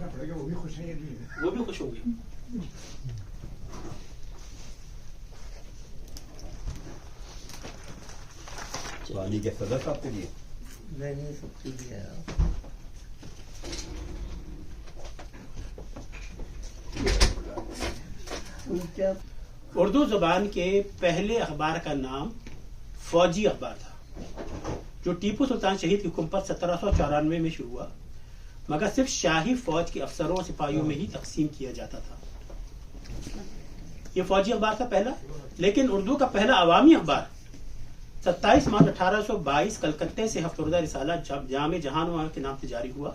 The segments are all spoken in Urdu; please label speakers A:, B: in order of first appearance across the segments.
A: دیکھنا پڑے گا وہ بھی خوش ہیں یا نہیں.
B: وہ بھی خوش ہوں گے.
C: پانی کے صدر صاحب کے لیے
D: نہیں سب کے لیے
B: اردو زبان کے پہلے اخبار کا نام فوجی اخبار تھا، جو ٹیپو سلطان شہید کی حکم پر 1794 میں شروع ہوا، مگر صرف شاہی فوج کے افسروں اور سپاہیوں میں ہی تقسیم کیا جاتا تھا. یہ فوجی اخبار تھا پہلا. لیکن اردو کا پہلا عوامی اخبار 27 مارچ 1822 کلکتے سے ہفتہ روزہ رسالہ جامع جہان کے نام سے جاری ہوا.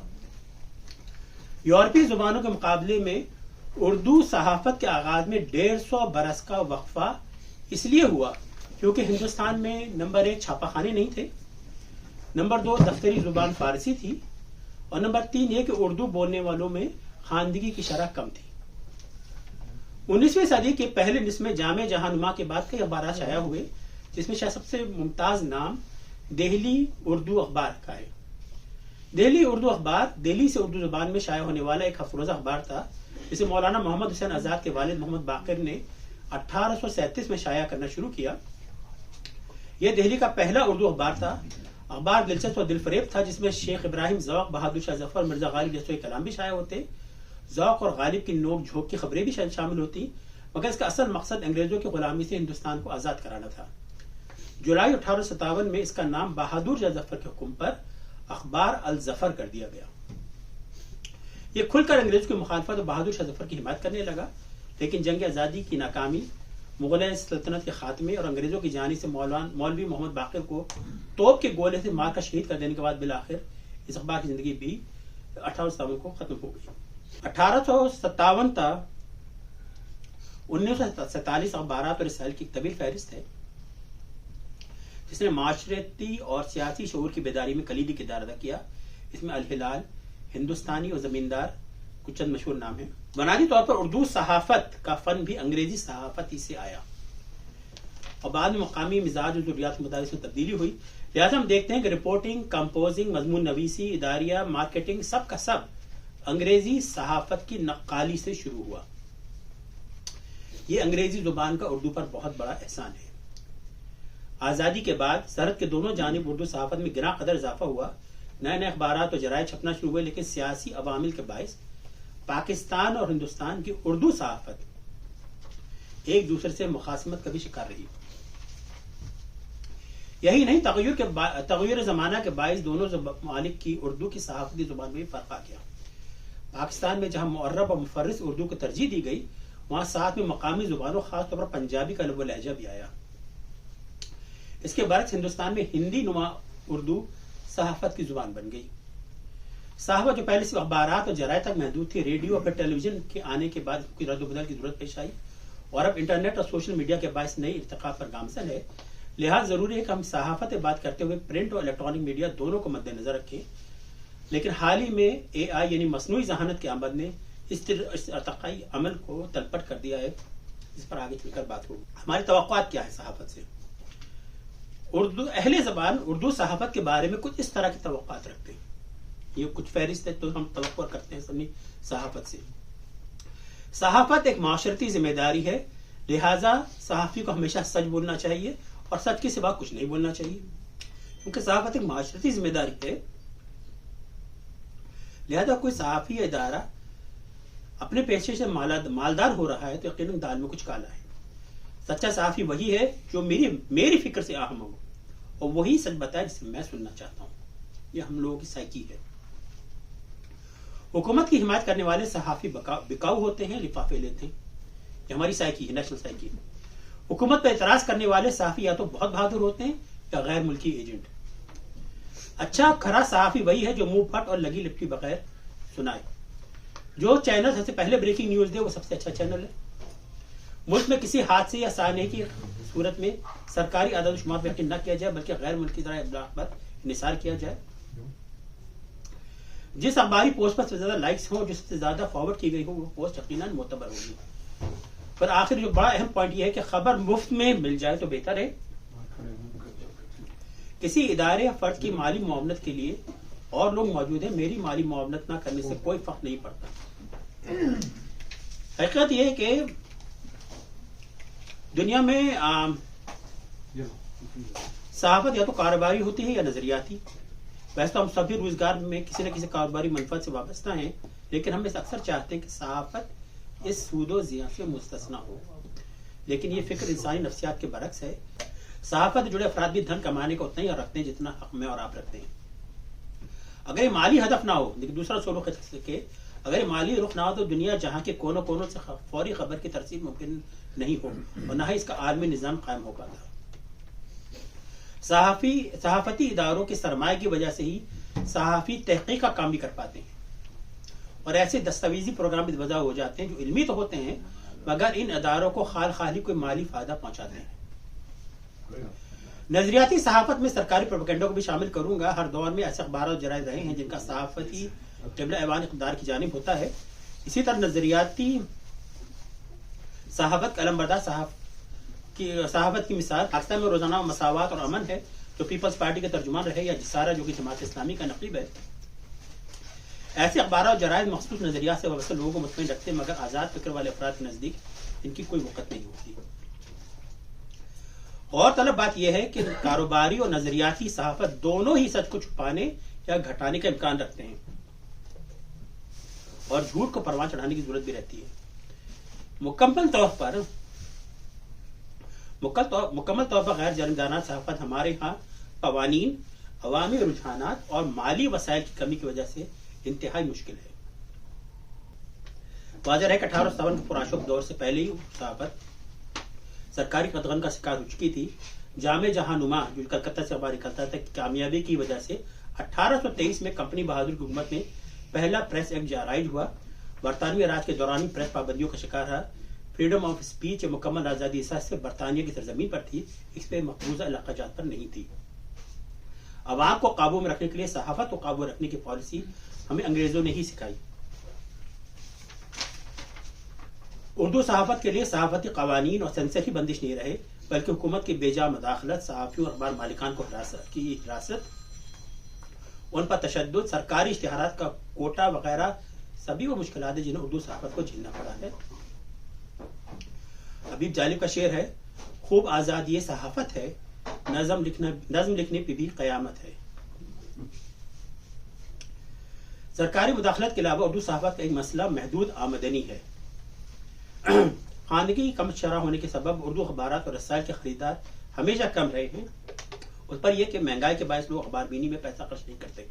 B: یورپی زبانوں کے مقابلے میں اردو صحافت کے آغاز میں 150 برس کا وقفہ اس لیے ہوا کیونکہ ہندوستان میں نمبر 1 چھاپا خانے نہیں تھے، نمبر 2 دفتری زبان فارسی تھی، اور نمبر 3 یہ کہ اردو بولنے والوں میں خواندگی کی شرح کم تھی. 19ویں صدی کے پہلے نصف میں جامع جہانما کے بعد کئی اخبارات شائع ہوئے، جس میں شاید سب سے ممتاز نام دہلی اردو اخبار کا ہے. دہلی اردو اخبار دہلی سے اردو زبان میں شائع ہونے والا ایک ہفتہ روزہ اخبار تھا، جسے مولانا محمد حسین آزاد کے والد محمد باقر نے 1837 میں شائع کرنا شروع کیا. یہ دہلی کا پہلا اردو اخبار تھا. اخبار دلچسپ اور دل فریب تھا، جس میں شیخ ابراہیم ذوق، بہادر شاہ ظفر، مرزا غالب جیسے کلام بھی شائع ہوتے. ذوق اور غالب کی نوک جھوک کی خبریں بھی شامل ہوتی، مگر اس کا اصل مقصد انگریزوں کی غلامی سے ہندوستان کو آزاد کرانا تھا. جولائی 1857 میں اس کا نام بہادر شاہ ظفر کے حکم پر اخبار الظفر کر دیا گیا. یہ کھل کر انگریزوں کی مخالفت اور بہادر شاہ ظفر کی حمایت کرنے لگا، لیکن جنگ آزادی کی ناکامی، مغلیہ سلطنت کے خاتمے اور انگریزوں کی جانب سے مولوی محمد باقر کو توپ کے گولے سے مار کر شہید کر دینے کے بعد بالآخر اس اخبار کی زندگی بھی 1857 کو ختم ہو گئی. 1857 تا 1947 اخبارات اور رسائل کی ایک طویل فہرست ہے، جس نے معاشرتی اور سیاسی شعور کی بیداری میں کلیدی کردار ادا کیا. اس میں الہلال، ہندوستانی اور زمیندار کچھ چند مشہور نام ہیں. بنیادی طور پر اردو صحافت کا فن بھی انگریزی صحافت ہی سے آیا، اور بعد میں مقامی مزاج اور ضروریات کے مطابق میں تبدیلی ہوئی. لہٰذا ہم دیکھتے ہیں کہ رپورٹنگ، کمپوزنگ، مضمون نویسی، اداریہ، مارکیٹنگ، سب کا سب انگریزی صحافت کی نقالی سے شروع ہوا. یہ انگریزی زبان کا اردو پر بہت بڑا احسان ہے. آزادی کے بعد سرحد کے دونوں جانب اردو صحافت میں گراں قدر اضافہ ہوا. نئے نئے اخبارات اور جرائد چھپنا شروع ہوئے، لیکن سیاسی عوامل کے باعث پاکستان اور ہندوستان کی اردو صحافت ایک دوسرے سے مخاصمت کا بھی شکار رہی. یہی نہیں، تغیر زمانہ کے باعث دونوں ممالک کی اردو کی صحافتی زبان میں بھی فرق آ گیا. پاکستان میں جہاں معرب اور مفرس اردو کو ترجیح دی گئی، وہاں ساتھ میں مقامی زبانوں، خاص طور پر پنجابی کا لب و لہجہ بھی آیا. اس کے برعکس ہندوستان میں ہندی نما اردو صحافت کی زبان بن گئی. صحافت جو پہلے صرف اخبارات اور جرائد تک محدود تھی، ریڈیو اور پھر ٹیلی ویژن کے آنے کے بعد اس کی رد و بدل کی ضرورت پیش آئی، اور اب انٹرنیٹ اور سوشل میڈیا کے باعث نئی ارتقاء پر گامزن ہے. لہٰذا ضروری ہے کہ ہم صحافت بات کرتے ہوئے پرنٹ اور الیکٹرانک میڈیا دونوں کو مد نظر رکھیں. لیکن حال ہی میں AI یعنی مصنوعی ذہانت کی آمد نے اس ارتقائی عمل کو تلپٹ کر دیا ہے، جس پر آگے چل کر بات ہوگی. ہماری توقعات کیا ہے صحافت سے؟ اہل زبان اردو صحافت کے بارے میں کچھ اس طرح کی توقعات رکھتے ہیں. یہ کچھ فہرست ہے تو ہم توقع کرتے ہیں سنی صحافت سے. صحافت ایک معاشرتی ذمہ داری ہے، لہٰذا صحافی کو ہمیشہ سچ بولنا چاہیے اور سچ کے سوا کچھ نہیں بولنا چاہیے. کیونکہ صحافت ایک معاشرتی ذمہ داری ہے، لہذا کوئی صحافی یا ادارہ اپنے پیشے سے مالدار ہو رہا ہے تو یقیناً دال میں کچھ کالا ہے. سچا صحافی وہی ہے جو میری فکر سے اہم ہو اور وہی سچ بتائے جسے میں سننا چاہتا ہوں. یہ ہم لوگوں کی سائیکی ہے. حکومت کی حمایت کرنے والے صحافی بکاؤ ہوتے ہیں، لفافے لیتے ہیں. یہ ہماری سائیکی ہے، نیشنل سائیکی. حکومت پر اعتراض کرنے والے صحافی یا تو بہت بہادر ہوتے ہیں یا غیر ملکی ایجنٹ. اچھا کھرا صحافی وہی ہے جو منہ پھٹ اور لگی لپٹی بغیر سنائے. جو چینل سب سے پہلے بریکنگ نیوز دے وہ سب سے اچھا چینل ہے. ملک میں کسی حادثے یا سانحے کی صورت میں سرکاری اعداد و شمار پر یقین نہ کیا جائے بلکہ غیر ملکی ذرائع ابلاغ پر انحصار کیا جائے. جس اخباری پوسٹ پر سب سے زیادہ لائکس ہوں، جو سب سے زیادہ فارورڈ کی گئی ہو، وہ پوسٹ یقیناً معتبر ہوگی. پر آخر جو بڑا اہم پوائنٹ یہ ہے کہ خبر مفت میں مل جائے تو بہتر ہے. کسی ادارے یا فرد کی مالی معاونت کے لیے اور لوگ موجود ہیں، میری مالی معاونت نہ کرنے سے کوئی فرق نہیں پڑتا. حقیقت یہ ہے کہ دنیا میں صحافت یا تو کاروباری ہوتی ہے یا نظریاتی. ویسے تو ہم سبھی روزگار میں کسی نہ کسی کاروباری منفعت سے وابستہ ہیں، لیکن ہم اکثر چاہتے ہیں کہ صحافت اس سود و زیاں سے مستثنا ہو. لیکن یہ فکر انسانی نفسیات کے برعکس ہے. صحافت جڑے افراد بھی دھن کمانے کا اتنا ہی رکھتے ہیں جتنا حق میں اور آپ رکھتے ہیں. اگر یہ مالی ہدف نہ ہو، لیکن دوسرا سولو کہ اگر یہ مالی رخ نہ ہو تو دنیا جہاں کے کونوں کونوں سے فوری خبر کی ترسیل ممکن نہیں ہو اور نہ ہی اس کا عالمی نظام قائم ہو پاتا. صحافتی اداروں کی سرمایہ کی وجہ سے ہی صحافی تحقیق کا کام بھی کر پاتے ہیں، اور ایسے دستاویزی پروگرام بھی وضع ہو جاتے ہیں جو علمی تو ہوتے ہیں مگر ان اداروں کو خال کوئی مالی فائدہ پہنچاتے ہیں. نظریاتی صحافت میں سرکاری پروپیگنڈا کو بھی شامل کروں گا. ہر دور میں ایسے اخبار اور جرائد رہے ہیں جن کا صحافتی قبلہ ایوان اقتدار کی جانب ہوتا ہے. اسی طرح نظریاتی صحافت کا علمبردار صحافت کی مثال پاکستان میں روزانہ مساوات اور امن ہے جو پیپلز پارٹی کے ترجمان رہے، یا جسارہ جو کہ جماعت اسلامی کا نقیب ہے. ایسے اخبار اور جرائد مخصوص نظریات سے وابستہ لوگوں کو مطمئن رکھتے ہیں مگر آزاد فکر والے افراد کے نزدیک ان کی کوئی وقت نہیں ہوتی. اور طلب بات یہ ہے کہ کاروباری اور نظریاتی صحافت دونوں ہی سچ کو چھپانے یا گھٹانے کا امکان رکھتے ہیں اور جھوٹ کو پروان چڑھانے کی ضرورت بھی رہتی ہے. مکمل طور پر غیر جانبدارانہ صحافت ہمارے ہاں قوانین، عوامی رجحانات اور مالی وسائل کی کمی کی وجہ سے انتہائی مشکل ہے. واضح ہے کہ 1857 کے پراشوک دور سے پہلے ہی صحافت سرکاری قدغن کا شکار ہو چکی تھی. جامع جہاں نما جو کلکتہ سے اخبار نکلتا تھا کی کامیابی کی وجہ سے 1823 میں کمپنی بہادر کی حکومت میں پہلا پریس ایکٹ جاری ہوا. برطانوی راج کے دوران پریس پابندیوں کا شکار رہا. فریڈم آف اسپیچ مکمل آزادی احساس سے برطانیہ کی سرزمین پر تھی، اس پہ مقبوضہ علاقہ جات پر نہیں تھی. عوام کو قابو میں رکھنے کے لیے صحافت کو قابو رکھنے کی پالیسی ہمیں انگریزوں نے ہی سکھائی. اردو صحافت کے لیے صحافتی قوانین اور سینسر ہی بندش نہیں رہے بلکہ حکومت کی بے جا مداخلت، صحافیوں اور اخبار مالکان کو حراست، ان پر تشدد، سرکاری اشتہارات کا کوٹا وغیرہ سبھی وہ مشکلات ہیں جنہیں اردو صحافت کو جھیلنا پڑا ہے. حبیب جالب کا شعر ہے، خوب آزاد یہ صحافت ہے، نظم لکھنے پہ بھی قیامت ہے. سرکاری مداخلت کے علاوہ اردو صحافت کا ایک مسئلہ محدود آمدنی ہے. خواندگی کی کم شرح ہونے کے سبب اردو اخبارات اور رسائل کے خریدار ہمیشہ کم رہے ہیں. اس پر یہ کہ مہنگائی کے باعث لوگ اخبار بینی میں پیسہ خرچ نہیں کرتے.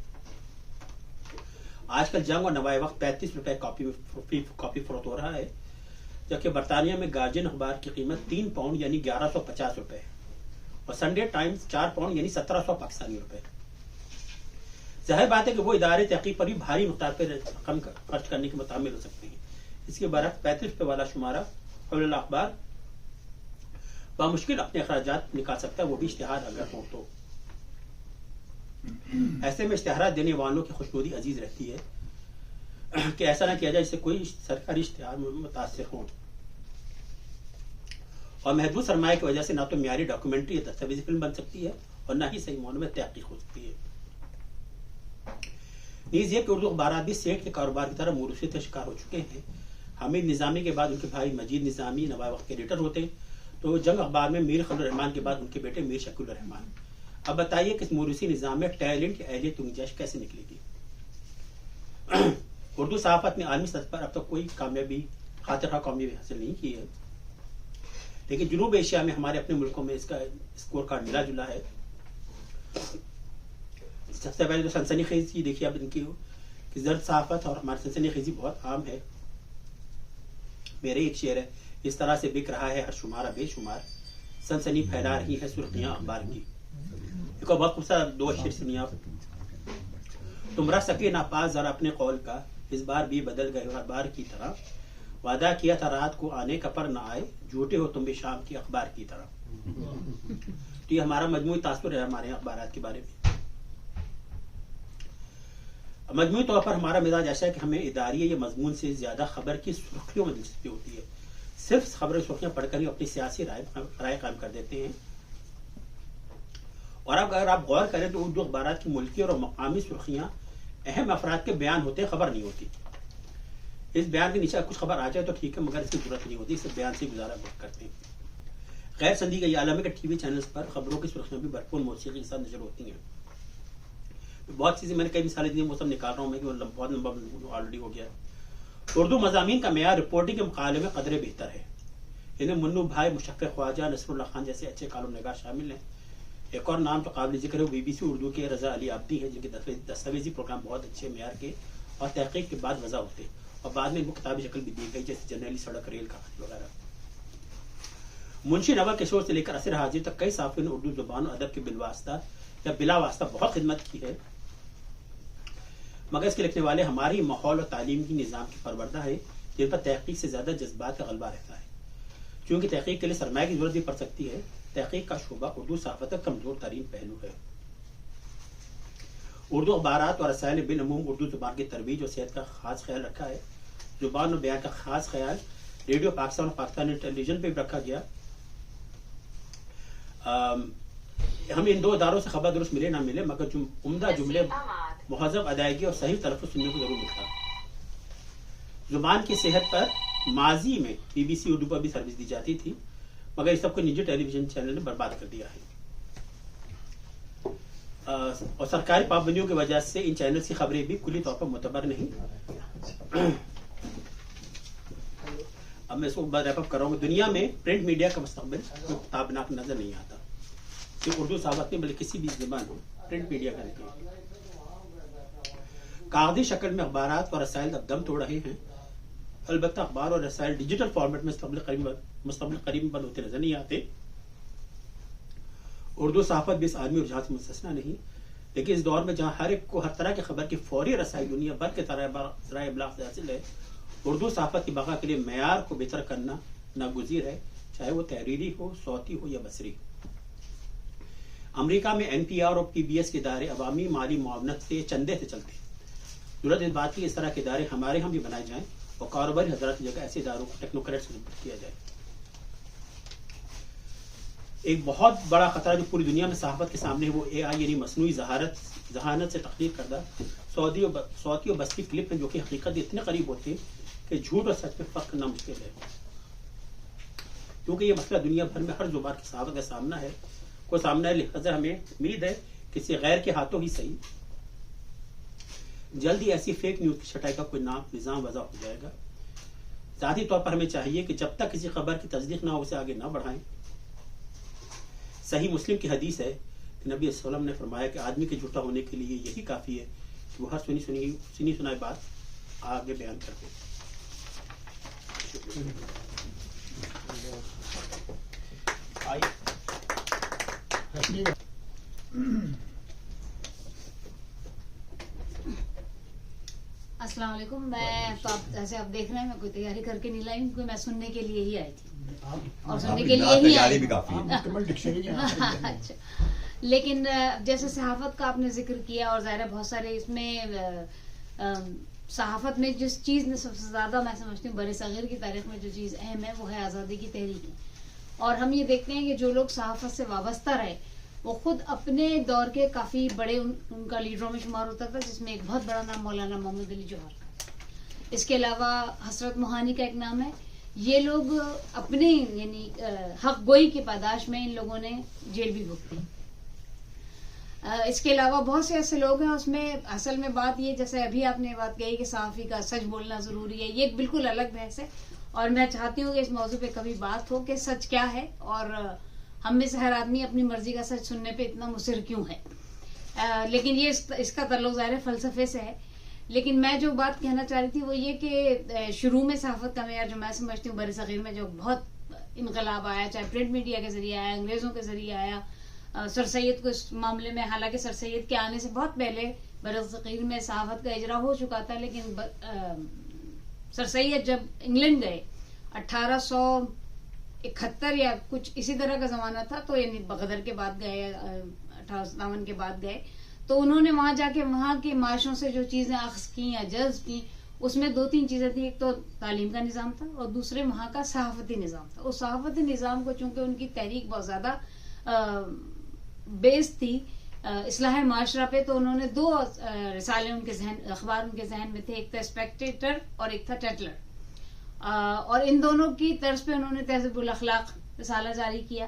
B: آج کل جنگ اور نوائے وقت 35 روپے کاپی فروخت ہو رہا ہے، جبکہ برطانیہ میں گارجین اخبار کی قیمت 3 پاؤنڈ یعنی 1150 روپے اور سنڈے ٹائمز 4 پاؤنڈ یعنی 1700 پاکستانی روپے. ظاہر بات ہے کہ وہ ادارے تحقیق پر بھی بھاری مقدار پر رقم خرچ کرنے کے متحمل ہو سکتے ہیں. اس کے برعکس 35 روپے والا شمارہ حول اللہ اخبار بامشکل اپنے اخراجات نکال سکتا ہے، وہ بھی اشتہار اگر ہو تو. ایسے میں اشتہارات دینے والوں کی خوشنودی عزیز رہتی ہے کہ ایسا نہ کیا جائے جس سے کوئی سرکاری اشتہار متاثر ہو، اور محدود سرمایہ کی وجہ سے نہ تو معیاری ڈاکومنٹری یا دستاویزی فلم بن سکتی ہے اور نہ ہی صحیح معنوں میں تحقیق ہو سکتی ہے. نیز یہ کہ اردو اخبارات بھی سیٹ کے کاروبار کی طرح موروثیت کا شکار ہو چکے ہیں. حمید نظامی کے بعد ان کے بھائی مجید نظامی نوائے وقت کے ایڈیٹر ہوتے، تو جنگ اخبار میں میر خلیل الرحمان کے بعد ان کے بیٹے میر شکیل الرحمان. اب بتائیے کہ اس موروثی نظام میں ٹیلنٹ یا اہلیت کی گنجائش کیسے نکلے گی. اردو صحافت نے عالمی سطح پر اب تک کوئی خاطر خواہ کامیابی حاصل نہیں کی ہے، لیکن جنوب ایشیا میں ہمارے اپنے ملکوں میں اس کا اسکور کارڈ ملا جلا ہے. سب سے پہلے تو سنسنی خیزی دیکھیے اب ان کی زرد صحافت اور ہماری سنسنی خیزی بہت عام ہے. میرے ایک شعر ہے، اس طرح سے بک رہا ہے ہر شمارہ بے شمار، سنسنی پھیلا رہی ہے سرخیاں اخبار کی. ایک بہت خوبصورت دو شعر سنیے آپ. تم رہ سکے نہ پاس ذرا اپنے قول کا، اس بار بھی بدل گئے ہر بار کی طرح، وعدہ کیا تھا رات کو آنے کا پر نہ آئے، جھوٹے ہو تم بھی شام کی اخبار کی طرح. تو یہ ہمارا مجموعی تاثر ہے ہمارے اخبارات کے بارے میں. مجموعی طور پر ہمارا مزاج ایسا ہے کہ ہمیں اداریہ یا مضمون سے زیادہ خبر کی سرخیوں میں دلچسپی ہوتی ہے. صرف خبریں سرخیاں پڑھ کر ہی اپنی سیاسی رائے قائم کر دیتے ہیں. اور اب اگر آپ غور کریں تو اردو اخبارات کی ملکی اور مقامی سرخیاں اہم افراد کے بیان ہوتے ہیں، خبر نہیں ہوتی. اس بیان کے نیچے کچھ خبر آ جائے تو ٹھیک ہے، مگر اس کی ضرورت نہیں ہوتی، اس بیان سے گزارا کرتے ہیں. غیر سندی کا یہ عالم ہے کہ ٹی وی چینلز پر خبروں کی سرخیاں بھی بھرپور موسیقی کے ساتھ نشر ہوتی ہیں. بہت چیزیں میں نے کئی مثالیں دی ہیں، وہ سب نکال رہا ہوں میں کہ وہ بہت لمبا آلریڈی ہو گیا. اردو مضامین کا معیار رپورٹنگ کے مقابلے میں قدرے بہتر ہے. انہیں منو بھائی، مشفق خواجہ، نصر اللہ خان جیسے اچھے کالم نگار شامل ہیں. ایک اور نام جو قابل ذکر ہے وہ بی بی سی اردو کے رضا علی عابدی ہیں، جن کے دستاویزی پروگرام بہت اچھے معیار کے اور تحقیق کے بعد وضع ہوتے ہیں، اور بعد میں ان کو کتابی شکل بھی دی گئی، جیسے جرنیلی سڑک، ریل کہانی وغیرہ. منشی نوا کشور سے لے کر عصر حاضر تک کئی صحافیوں نے اردو زبان اور ادب کے بالواسطہ یا بلا واسطہ بہت خدمت کی ہے، مگر اس کے لکھنے والے ہماری ماحول اور تعلیم کی نظام کی پروردہ ہے، جن پر تحقیق سے زیادہ جذبات کا غلبہ رہتا ہے. کیونکہ تحقیق کے لیے سرمایہ کی ضرورت بھی پڑ سکتی ہے. تحقیق کا شعبہ اردو صحافت کا کمزور ترین پہلو ہے. اردو اخبارات اور رسائل نے بالعموم اردو زبان کی ترویج اور صحت کا خاص خیال رکھا ہے. زبان اور بیان کا خاص خیال ریڈیو پاکستان اور پاکستان ٹیلی ویژن پہ بھی رکھا گیا. ہمیں ان دو اداروں سے خبر درست ملے نہ ملے، مگر عمدہ جملے، مہذب ادائیگی اور صحیح تلفظ سننے کو ضرور ملتا. زبان کی صحت پر ماضی میں بی بی سی اردو پر بھی سروس دی جاتی تھی، مگر اس سب کو نجی ٹیلی ویژن چینل نے برباد کر دیا ہے. اور سرکاری پابندیوں کی وجہ سے ان چینلز کی خبریں بھی کلی طور پر معتبر نہیں. اب میں اس کو ریپ اپ کر رہا ہوں. دنیا میں پرنٹ میڈیا کا مستقبل تابناک نظر نہیں آتا، کہ اردو صحافت میں بلکہ کسی بھی زبان پرنٹ میڈیا کا نہیں. کاغذی شکل میں اخبارات اور رسائل اب دم توڑ رہے ہیں. البتہ اخبار اور رسائل ڈیجیٹل فارمیٹ میں مستقبل قریب بند ہوتے نظر نہیں آتے. اردو صحافت بھی اس عالمی رجحان سے مستثنا نہیں، لیکن اس دور میں جہاں ہر ایک کو ہر طرح کی خبر کی فوری رسائی دنیا بھر کے ذرائع ابلاغ سے حاصل ہے، اردو صحافت کی بقا کے لیے معیار کو بہتر کرنا ناگزیر ہے، چاہے وہ تحریری ہو، صوتی ہو یا بصری. امریکہ میں NPR اور PBS کے ادارے عوامی مالی معاونت سے، چندے سے چلتے ہیں. ضرورت اس بات کی اس طرح کے ادارے ہمارے ہم بھی بنائے جائیں اور کاروباری حضرات کی جگہ ایسے اداروں کو ٹیکنوکریٹ سے کیا جائے. ایک بہت بڑا خطرہ جو پوری دنیا میں صحافت کے سامنے ہے وہ AI یعنی مصنوعی ذہانت سے تخلیق کردہ صوتی اور بصری کلپ ہیں، جو کہ حقیقت اتنے قریب ہوتے ہیں کہ جھوٹ اور سچ میں فرق کرنا مشکل ہے. کیونکہ یہ مسئلہ دنیا بھر میں ہر زبان کی صحافت کا سامنا ہے، لہذا ہمیں امید ہے کہ کسی غیر کے ہاتھوں ہی صحیح جلدی ایسی فیک نیوز کی چھٹائی کا کوئی نظام وضع ہو جائے گا. ذاتی طور پر ہمیں چاہیے کہ جب تک کسی خبر کی تصدیق نہ ہو اسے آگے نہ بڑھائیں. صحیح مسلم کی حدیث ہے کہ نبی صلی اللہ علیہ وسلم نے فرمایا کہ آدمی کے جھوٹا ہونے کے لیے یہی کافی ہے کہ وہ ہر سنی سنائی بات آگے بیان کر دے.
A: السلام علیکم. میں تو ایسے آپ دیکھ رہے ہیں میں کوئی تیاری کر کے نہیں لائی ہوں، کیونکہ میں سننے کے لیے ہی آئی تھی اور سننے کے لیے ہی آئی. اچھا، لیکن جیسے صحافت کا آپ نے ذکر کیا اور ظاہر بہت سارے اس میں صحافت میں جس چیز نے سب سے زیادہ میں سمجھتی ہوں برِ صغیر کی تاریخ میں جو چیز اہم ہے وہ ہے آزادی کی تحریک. اور ہم یہ دیکھتے ہیں کہ جو لوگ صحافت سے وابستہ رہے وہ خود اپنے دور کے کافی بڑے ان کا لیڈروں میں شمار ہوتا تھا، جس میں ایک بہت بڑا نام مولانا محمد علی جوہر کا. اس کے علاوہ حسرت موہانی کا ایک نام ہے. یہ لوگ اپنے یعنی حق گوئی کی پاداش میں ان لوگوں نے جیل بھی بھگتی. اس کے علاوہ بہت سے ایسے لوگ ہیں، اس میں اصل میں بات یہ جیسے ابھی آپ نے بات کہی کہ صحافی کا سچ بولنا ضروری ہے، یہ ایک بالکل الگ بحث ہے اور میں چاہتی ہوں کہ اس موضوع پہ کبھی بات ہو کہ سچ کیا ہے اور ہم میں سے ہر آدمی اپنی مرضی کا سچ سننے پہ اتنا مصر کیوں ہے. لیکن یہ اس کا تعلق ظاہر فلسفے سے ہے. لیکن میں جو بات کہنا چاہ رہی تھی وہ یہ کہ شروع میں صحافت کا معیار جو میں سمجھتی ہوں برِ صغیر میں جو بہت انقلاب آیا، چاہے پرنٹ میڈیا کے ذریعے آیا، انگریزوں کے ذریعے آیا، سر سید کو اس معاملے میں، حالانکہ سر سید کے آنے سے بہت پہلے برِ صغیر میں صحافت کا اجرا ہو چکا تھا، لیکن سر سید جب انگلینڈ گئے 1871 یا کچھ اسی طرح کا زمانہ تھا، تو یعنی بغدر کے بعد گئے، 1857 کے بعد گئے، تو انہوں نے وہاں جا کے وہاں کے معاشروں سے جو چیزیں اخذ کی یا جذب کی اس میں 2-3 چیزیں تھیں. ایک تو تعلیم کا نظام تھا اور دوسرے وہاں کا صحافتی نظام تھا. اس صحافتی نظام کو چونکہ ان کی تحریک بہت زیادہ بیس تھی اصلاح معاشرہ پہ، تو انہوں نے 2 رسالے اخبار ان کے ذہن میں تھے، ایک تھا اسپیکٹیٹر اور ایک تھا ٹیٹلر، اور ان دونوں کی طرز پہ انہوں نے تہذیب الاخلاق رسالہ جاری کیا.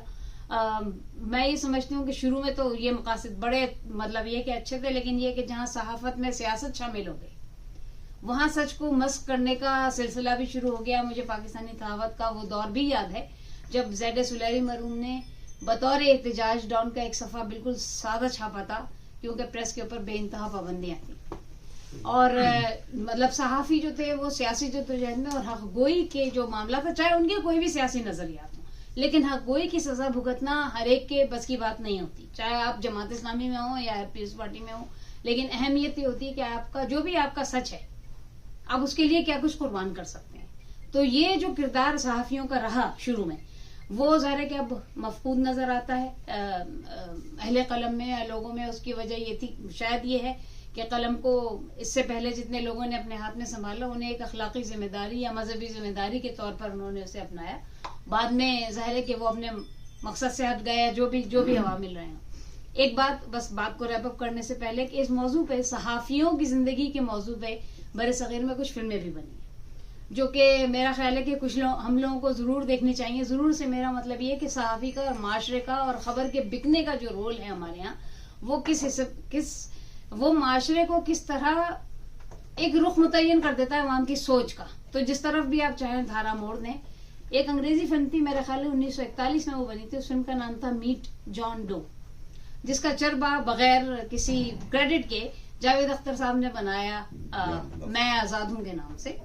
A: میں یہ سمجھتی ہوں کہ شروع میں تو یہ مقاصد بڑے مطلب یہ کہ اچھے تھے، لیکن یہ کہ جہاں صحافت میں سیاست شامل ہو گئی وہاں سچ کو مسخ کرنے کا سلسلہ بھی شروع ہو گیا. مجھے پاکستانی صحافت کا وہ دور بھی یاد ہے جب زید سلیری مرحوم نے بطور احتجاج ڈان کا ایک صفحہ بالکل سادہ چھاپا تھا، کیونکہ پریس کے اوپر بے انتہا پابندیاں تھیں، اور مطلب صحافی جو تھے وہ سیاسی جدوجہد میں اور حق گوئی کے جو معاملہ تھا، چاہے ان کے کوئی بھی سیاسی نظریات ہوں، لیکن حق گوئی کی سزا بھگتنا ہر ایک کے بس کی بات نہیں ہوتی، چاہے آپ جماعت اسلامی میں ہوں یا پیپلز پارٹی میں ہوں. لیکن اہمیت یہ ہوتی ہے کہ آپ کا جو بھی آپ کا سچ ہے آپ اس کے لیے کیا کچھ قربان کر سکتے ہیں. تو یہ جو کردار صحافیوں کا رہا شروع میں، وہ ظاہر ہے کہ اب مفقود نظر آتا ہے اہل قلم میں، لوگوں میں. اس کی وجہ یہ تھی، شاید یہ ہے کہ قلم کو اس سے پہلے جتنے لوگوں نے اپنے ہاتھ میں سنبھالا انہیں ایک اخلاقی ذمہ داری یا مذہبی ذمہ داری کے طور پر انہوں نے اسے اپنایا. بعد میں ظاہر ہے کہ وہ اپنے مقصد سے ہٹ گیا، جو بھی عوامل رہے ہیں. ایک بات بس بات کو ریپ اپ کرنے سے پہلے کہ اس موضوع پہ، صحافیوں کی زندگی کے موضوع پہ بر صغیر میں کچھ فلمیں بھی بنی ہیں، جو کہ میرا خیال ہے کہ کچھ ہم لوگوں کو ضرور دیکھنی چاہیے. ضرور سے میرا مطلب یہ کہ صحافی کا اور معاشرے کا اور خبر کے بکنے کا جو رول ہے ہمارے ہاں، وہ وہ معاشرے کو کس طرح ایک رخ متعین کر دیتا ہے عوام کی سوچ کا. تو جس طرف بھی آپ چاہیں دھارا موڑ دیں. ایک انگریزی فلم تھی، میرا خیال ہے 1941 میں وہ بنی تھی. اس فلم کا نام تھا میٹ جان ڈو، جس کا چربا بغیر کسی کریڈٹ کے جاوید اختر صاحب نے بنایا میں آزاد ہوں کے نام سے.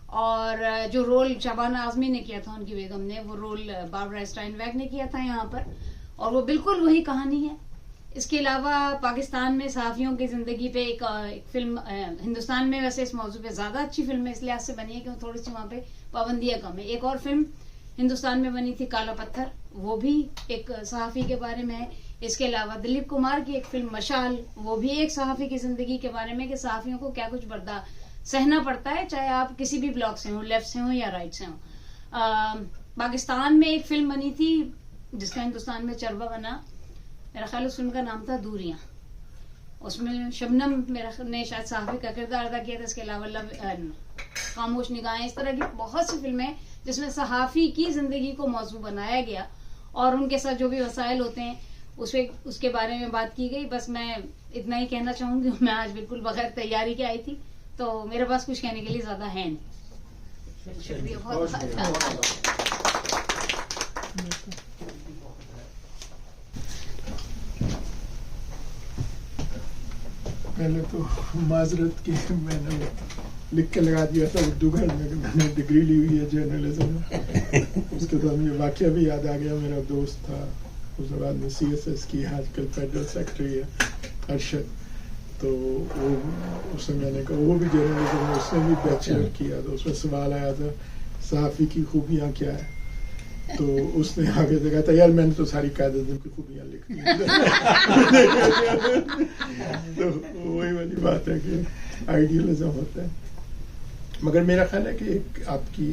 A: اور جو رول شبانہ اعظمی نے کیا تھا، ان کی بیگم نے، وہ رول باربرا اسٹائنویگ نے کیا تھا یہاں پر، اور وہ بالکل وہی کہانی ہے. اس کے علاوہ پاکستان میں صحافیوں کی زندگی پہ ایک فلم، ہندوستان میں ویسے اس موضوع پہ زیادہ اچھی فلمیں اس لحاظ سے بنی ہے کہ تھوڑی سی وہاں پہ پابندیاں کم ہے. ایک اور فلم ہندوستان میں بنی تھی کالا پتھر، وہ بھی ایک صحافی کے بارے میں ہے. اس کے علاوہ دلیپ کمار کی ایک فلم مشال، وہ بھی ایک صحافی کی زندگی کے بارے میں کہ صحافیوں کو کیا کچھ سہنا پڑتا ہے، چاہے آپ کسی بھی بلاک سے ہوں، لیفٹ سے ہوں یا رائٹ سے ہوں. پاکستان میں ایک فلم بنی تھی جس کا ہندوستان میں چربا بنا، میرا خیال اس فلم کا نام تھا دوریاں. اس میں شبنم نے شاید صحافی کا کردار ادا کیا تھا. اس کے علاوہ خاموش نگاہیں، اس طرح کی بہت سی فلمیں جس میں صحافی کی زندگی کو موضوع بنایا گیا اور ان کے ساتھ جو بھی وسائل ہوتے ہیں اس کے بارے میں بات کی گئی. بس میں اتنا ہی کہنا چاہوں گی. میں آج بالکل بغیر تیاری کے آئی تھی تو میرے پاس کچھ کہنے کے لیے زیادہ ہے نہیں. شکریہ بہت بہت.
E: پہلے تو معذرت کی، میں نے لکھ کے لگا دیا تھا اردو گھر میں کہ میں نے ڈگری لی ہوئی ہے جرنلزم میں. اس کے بعد مجھے واقعہ بھی یاد آ گیا. میرا دوست تھا اس کے بعد میں CSS کی، آج کل فیڈرل سیکرٹری ہے، ارشد. تو وہ اس میں نے کہا وہ بھی جرنلزم میں، اس نے بھی بیچلر کیا. تو اس میں سوال آیا تھا صحافی کی خوبیاں کیا ہے. تو اس نے آگے سے کہا تھا یار میں نے تو ساری قائد-اعظم کی خوبیاں لکھ دی. تو وہی والی بات ہے کہ آئیڈیلزم ہوتا ہے. مگر میرا خیال ہے کہ ایک آپ کی،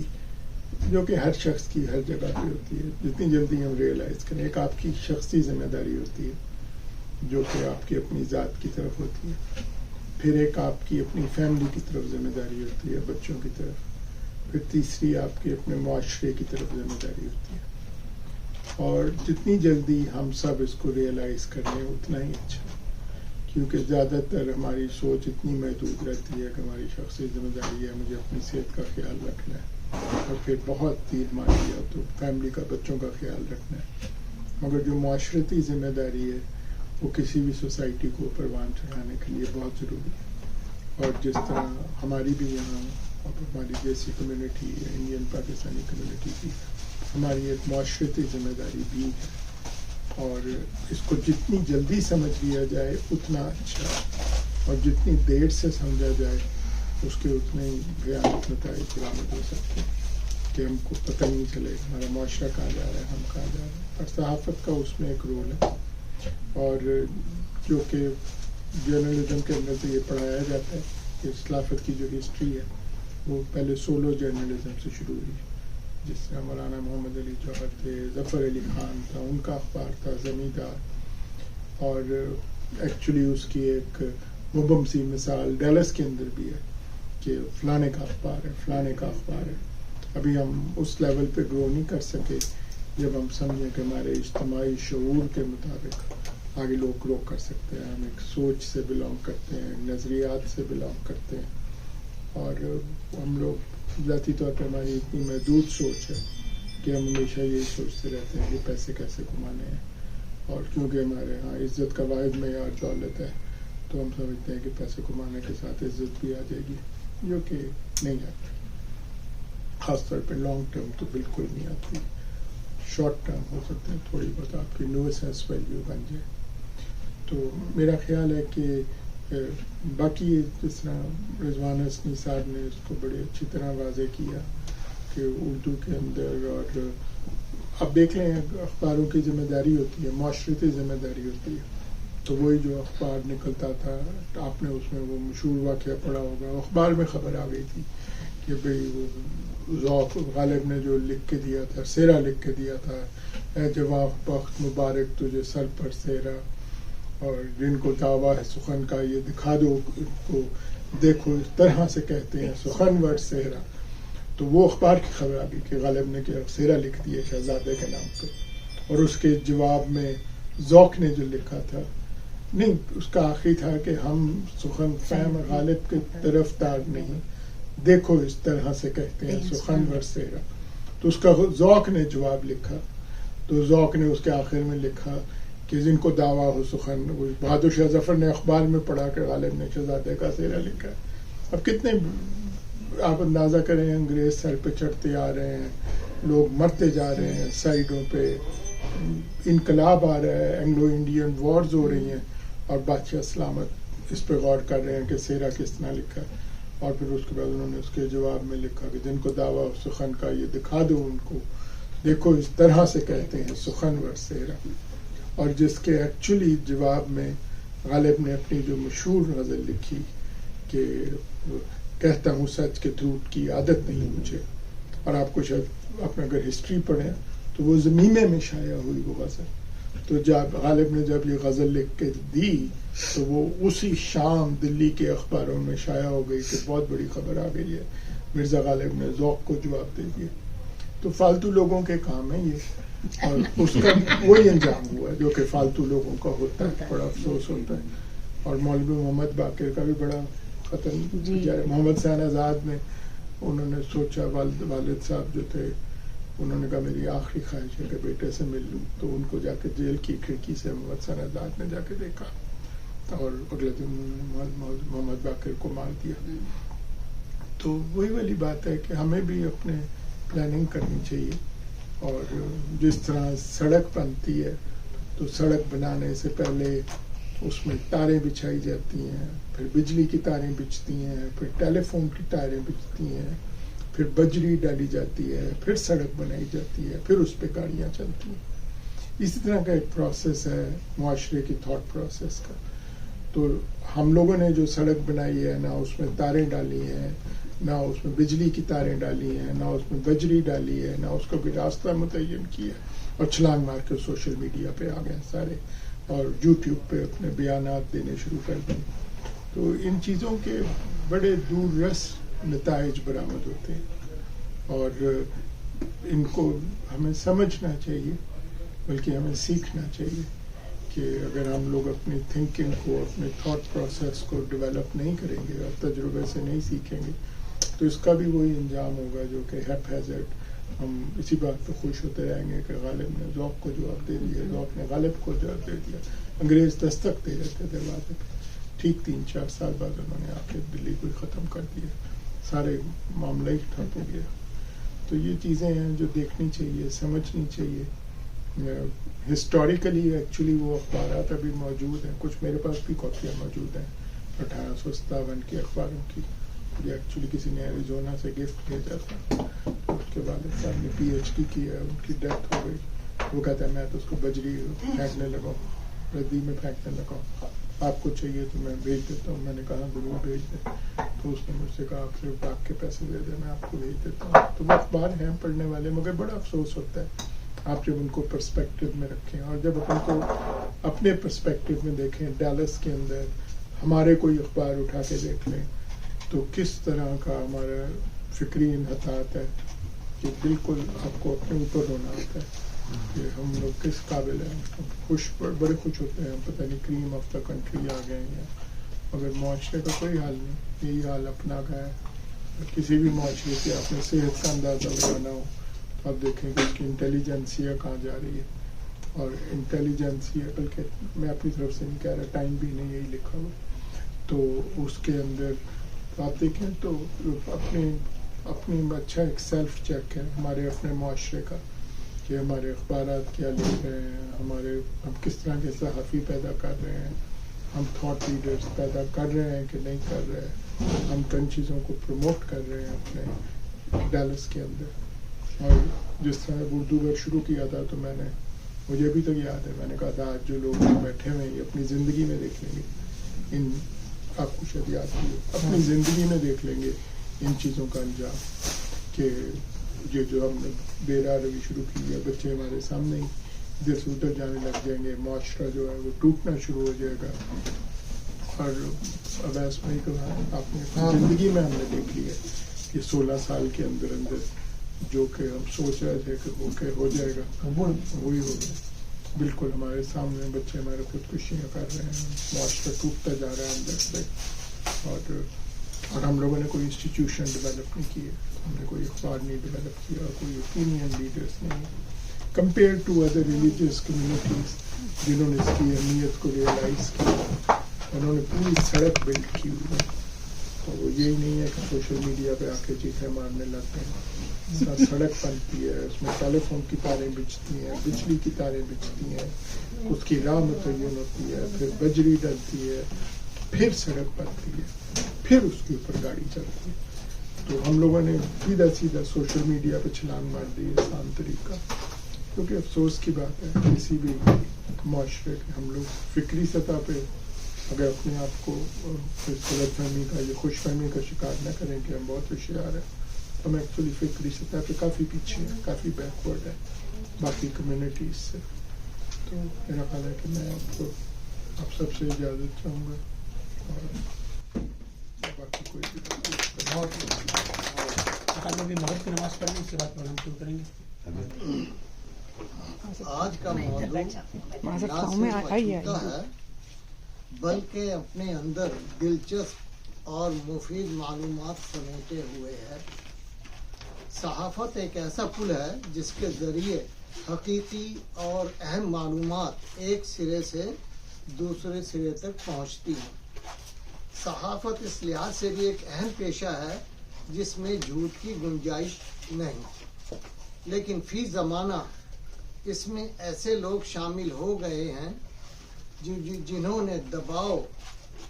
E: جو کہ ہر شخص کی ہر جگہ پہ ہوتی ہے، جتنی جلدی ہم ریئلائز کریں، ایک آپ کی شخصی ذمہ داری ہوتی ہے جو کہ آپ کی اپنی ذات کی طرف ہوتی ہے. پھر ایک آپ کی اپنی فیملی کی طرف ذمہ داری ہوتی ہے، بچوں کی طرف. پھر تیسری آپ کے اپنے معاشرے کی طرف ذمہ داری ہوتی ہے. اور جتنی جلدی ہم سب اس کو ریئلائز کر لیں اتنا ہی اچھا، کیونکہ زیادہ تر ہماری سوچ اتنی محدود رہتی ہے کہ ہماری شخصی ذمہ داری ہے مجھے اپنی صحت کا خیال رکھنا ہے، اور پھر بہت تیر مار دیا تو فیملی کا، بچوں کا خیال رکھنا ہے. مگر جو معاشرتی ذمہ داری ہے وہ کسی بھی سوسائٹی کو پروان چڑھانے کے لیے بہت ضروری ہے. اور جس طرح ہماری بھی یہاں ہماری جیسی کمیونٹی ہے، انڈین پاکستانی کمیونٹی کی، ہماری ایک معاشرتی ذمہ داری بھی ہے. اور اس کو جتنی جلدی سمجھ لیا جائے اتنا اچھا، اور جتنی دیر سے سمجھا جائے اس کے اتنے ہی بھیانک نتائج برآمد ہو سکتے ہیں کہ ہم کو پتہ نہیں چلے ہمارا معاشرہ کہاں جا رہا ہے، ہم کہاں جا رہے ہیں. اور صحافت کا اس میں ایک رول ہے. اور جو کہ جرنلزم کے اندر سے یہ پڑھایا جاتا ہے کہ صحافت کی جو ہسٹری ہے وہ پہلے سولو جرنلزم سے شروع ہوئی، جس طرح مولانا محمد علی جوہر تھے، ظفر علی خان تھا، ان کا اخبار تھا زمیندار. اور ایکچولی اس کی ایک مبہم سی مثال ڈیلس کے اندر بھی ہے کہ فلانے کا اخبار ہے، فلانے کا اخبار ہے. ابھی ہم اس لیول پہ گرو نہیں کر سکے جب ہم سمجھیں کہ ہمارے اجتماعی شعور کے مطابق آگے لوگ گرو کر سکتے ہیں. ہم ایک سوچ سے بلانگ کرتے ہیں، نظریات سے بلانگ کرتے ہیں، اور ہم لوگ ذاتی طور پہ ہماری اتنی محدود سوچ ہے کہ ہم ہمیشہ یہی سوچتے رہتے ہیں کہ پیسے کیسے کمانے ہیں. اور کیونکہ ہمارے ہاں عزت کا واحد معیار دولت ہے تو ہم سمجھتے ہیں کہ پیسے کمانے کے ساتھ عزت بھی آ جائے گی، جو کہ نہیں آتی. خاص طور پہ لانگ ٹرم تو بالکل نہیں آتی. شارٹ ٹرم ہو سکتے ہیں تھوڑی بہت آپ کی نیوسنس ویلیو بن جائے. تو میرا خیال ہے کہ باقی جس طرح رضوان حسنی صاحب نے اس کو بڑے اچھی طرح واضح کیا کہ اردو کے اندر، اور اب دیکھ لیں اخباروں کی ذمہ داری ہوتی ہے، معاشرتی ذمہ داری ہوتی ہے. تو وہی جو اخبار نکلتا تھا، آپ نے اس میں وہ مشہور واقعہ پڑھا ہوگا، اخبار میں خبر آ گئی تھی کہ بھئی وہ ذوق غالب نے جو لکھ کے دیا تھا، سیرا لکھ کے دیا تھا، اے جواب بخت مبارک تجھے سر پر سیرا، اور جن کو دعویٰ ہے سخن کا یہ دکھا دو ان کو، دیکھو اس طرح سے کہتے ہیں سخن ور سیرا. تو وہ اخبار کی خبر آ گئی کہ غالب نے کہ سیرا لکھ دیا شہزادے کے نام پہ، اور اس کے جواب میں ذوق نے جو لکھا تھا، نہیں اس کا آخری تھا کہ ہم سخن فہم غالب کے طرفدار نہیں، دیکھو اس طرح سے کہتے ہیں سخن ور سیرا. تو اس کا ذوق نے جواب لکھا، تو ذوق نے اس کے آخر میں لکھا کہ جن کو دعویٰ ہو سخن. بہادر شاہ ظفر نے اخبار میں پڑھا کہ غالب نے شہزادے کا سیرا لکھا. اب کتنے آپ اندازہ کریں، انگریز سر پہ چڑھتے آ رہے ہیں، لوگ مرتے جا رہے ہیں سائڈوں پہ، انقلاب آ رہا ہے، اینگلو انڈین وارز ہو رہی ہیں، اور بادشاہ سلامت اس پہ غور کر رہے ہیں کہ سیرا کس طرح لکھا. اور پھر اس کے بعد انہوں نے اس کے جواب میں لکھا کہ جن کو دعویٰ سخن کا یہ دکھا دو ان کو، دیکھو اس طرح سے کہتے ہیں سخن ور سیرا. اور جس کے ایکچولی جواب میں غالب نے اپنی جو مشہور غزل لکھی کہ کہتا ہوں سچ کے جھوٹ کی عادت نہیں مجھے. اور آپ کو شاید آپ نے اگر ہسٹری پڑھیں تو وہ زمینے میں شائع ہوئی وہ غزل. تو جب غالب نے جب یہ غزل لکھ کے دی تو وہ اسی شام دلی کے اخباروں میں شائع ہو گئی کہ بہت بڑی خبر آ گئی ہے، مرزا غالب نے ذوق کو جواب دے دیا. تو فالتو لوگوں کے کام ہے یہ، اور اس کا وہی انجام ہوا جو کہ فالتو لوگوں کا ہوتا ہے. بڑا افسوس ہوتا ہے. اور مولوی محمد باقر کا بھی بڑا ختم. محمد حسین آزاد نے انہوں نے سوچا، والد صاحب جو تھے انہوں نے کہا میری آخری خواہش ہے کہ بیٹے سے مل لوں. تو ان کو جا کے جیل کی کھڑکی سے محمد حسین آزاد نے جا کے دیکھا، اور اگلے دن انہوں نے محمد باقر کو مار دیا. تو وہی والی بات ہے کہ ہمیں بھی اپنے پلاننگ کرنی چاہیے. اور جس طرح سڑک بنتی ہے تو سڑک بنانے سے پہلے اس میں تاریں بچھائی جاتی ہیں، پھر بجلی کی تاریں بچھتی ہیں، پھر ٹیلی فون کی تاریں بچھتی ہیں، پھر بجری ڈالی جاتی ہے، پھر سڑک بنائی جاتی ہے، پھر اس پہ گاڑیاں چلتی ہیں. اسی طرح کا ایک پروسیس ہے معاشرے کی تھاٹ پروسیس کا. تو ہم لوگوں نے جو سڑک بنائی ہے، نہ اس میں تاریں ڈالی ہیں، نہ اس میں بجلی کی تاریں ڈالی ہیں، نہ اس میں بجری ڈالی ہے، نہ اس کو کوئی راستہ متعین کیا، اور چھلانگ مار کے سوشل میڈیا پہ آ گئے سارے، اور یوٹیوب پہ اپنے بیانات دینے شروع کر دیں. تو ان چیزوں کے بڑے دور رس نتائج برآمد ہوتے ہیں، اور ان کو ہمیں سمجھنا چاہیے، بلکہ ہمیں سیکھنا چاہیے کہ اگر ہم لوگ اپنی تھنکنگ کو، اپنے تھاٹ پروسیس کو ڈیولپ نہیں کریں گے اور تجربے سے نہیں سیکھیں گے تو اس کا بھی وہی انجام ہوگا جو کہ ہیپ ہیزرڈ. ہم اسی بات پہ خوش ہوتے رہیں گے کہ غالب نے ذوق کو جواب دے دیا، ذوق نے غالب کو جواب دے دیا. انگریز دستک دے رہے تھے دروازے پہ، ٹھیک 3-4 سال بعد انہوں نے آ کے دلی کو ختم کر دیا، سارے معاملہ ہی ٹھپ ہو گیا. تو یہ چیزیں ہیں جو دیکھنی چاہیے، سمجھنی چاہیے. ہسٹوریکلی ایکچولی وہ اخبارات ابھی موجود ہیں، کچھ میرے پاس بھی کاپیاں موجود ہیں 1857 کے اخباروں کی. یہ ایکچولی کسی نے ایریزونا سے گفٹ بھیجا تھا. اس کے والد صاحب نے PhD کیا، ان کی ڈیتھ ہو گئی. وہ کہتا ہے میں تو اس کو بجری پھینکنے لگا، ردی میں پھینکنے لگا، آپ کو چاہیے تو میں بھیج دیتا ہوں. میں نے کہا ضرور بھیج دیں. تو اس نے مجھ سے کہا آپ صرف باغ کے پیسے دے دیں، میں آپ کو بھیج دیتا ہوں. تو وہ اخبار ہیں پڑھنے والے، مگر بڑا افسوس ہوتا ہے آپ جب ان کو پرسپیکٹو میں رکھیں اور جب ان کو اپنے پرسپیکٹو میں دیکھیں، ڈیلس کے اندر ہمارے کوئی اخبار اٹھا کے دیکھ لیں تو کس طرح کا ہمارا فکری انحطاط ہے کہ بالکل آپ کو اپنے اوپر ہونا ہوتا ہے کہ ہم لوگ کس قابل ہیں. بڑے خوش ہوتے ہیں، ہم پتہ نہیں کریم آف دا کنٹری آ گئے ہیں، مگر معاشرے کا کوئی حال نہیں. یہی حال اپنا کا ہے. کسی بھی معاشرے کی آپ نے صحت کا اندازہ لگانا ہو تو آپ دیکھیں کہ اس کی انٹیلیجنسیا کہاں جا رہی ہے. اور انٹیلیجنسیا بلکہ میں اپنی طرف سے نہیں کہہ رہا، ٹائم بھی نہیں یہی لکھا ہوا، تو اس کے اندر آپ دیکھیں تو اپنی اچھا ایک سیلف چیک ہے ہمارے اپنے معاشرے کا کہ ہمارے اخبارات کیا لکھ رہے ہیں، ہم کس طرح کے صحافی پیدا کر رہے ہیں، ہم تھاٹ لیڈرز پیدا کر رہے ہیں کہ نہیں کر رہے ہیں، ہم کن چیزوں کو پروموٹ کر رہے ہیں اپنے ڈیلس کے اندر. اور جس طرح اردو ورڈ شروع کیا تھا تو مجھے ابھی تک یاد ہے، میں نے کہا تھا آج جو لوگ بیٹھے ہوئے ہیں یہ اپنی زندگی میں دیکھ لیں گے ان آپ کو شاید یاد کی اپنی زندگی میں دیکھ لیں گے ان چیزوں کا انجام کہ یہ جو ہم نے بے راہ روی شروع کی ہے، بچے ہمارے سامنے ہی ادھر سے ادھر جانے لگ جائیں گے، معاشرہ جو ہے وہ ٹوٹنا شروع ہو جائے گا. اور اویس بھائی کو آپ نے اپنی زندگی میں ہم نے دیکھ لیا کہ 16 سال کے اندر جو کہ ہم سوچ رہے تھے کہ ہو جائے گا وہی ہو گیا. بالکل ہمارے سامنے بچے ہمارے خودکشیاں کر رہے ہیں، معاشرہ ٹوٹتا جا رہا ہے اندر سے. اور ہم لوگوں نے کوئی انسٹیٹیوشن ڈیولپ نہیں کیے، ہم نے کوئی اخبار نہیں ڈیولپ کیا، کوئی اوپینین لیڈرس نہیں compare to other religious communities جنہوں نے اس کی اہمیت کو ریئلائز کیا. انہوں نے پوری سڑک بلڈ کی ہوئی ہے. اور وہ یہی نہیں ہے کہ سوشل میڈیا پہ آ کے چیخیں مارنے لگتے ہیں. سڑک بنتی ہے، اس میں ٹیلی فون کی تاریں بچتی ہیں، بجلی کی تاریں بچتی ہیں، اس کی راہ متعین ہوتی ہے، پھر بجری ڈلتی ہے، پھر سڑک بنتی ہے، پھر اس کے اوپر گاڑی چلتی ہے. تو ہم لوگوں نے سیدھا سوشل میڈیا پہ چھلانگ مار دی آسان طریقہ. کیونکہ افسوس کی بات ہے کسی بھی معاشرے کے ہم لوگ فکری سطح پہ اگر اپنے آپ کو غلط فہمی کا یا خوش فہمی کا شکار نہ کریں کہ ہم بہت ہوشیار ہیں، ہم ایکچولی فکری سطح پہ کافی پیچھے ہیں، کافی بیکورڈ ہیں باقی کمیونٹیز سے. تو میرا خیال ہے کہ میں آپ سب سے اجازت چاہوں گا اور باقی کوئی
B: بھی مغرب کی نماز پڑھیں، اس کے بعد پروگرام شروع کریں گے.
D: آج کا موضوع نہ صرف اچھوتا ہے بلکہ اپنے اندر دلچسپ اور مفید معلومات سمیٹے ہوئے ہے. صحافت ایک ایسا پل ہے جس کے ذریعے حقیقی اور اہم معلومات ایک سرے سے دوسرے سرے تک پہنچتی ہیں. صحافت اس لحاظ سے بھی ایک اہم پیشہ ہے جس میں جھوٹ کی گنجائش نہیں، لیکن فی زمانہ اس میں ایسے لوگ شامل ہو گئے ہیں جنہوں نے دباؤ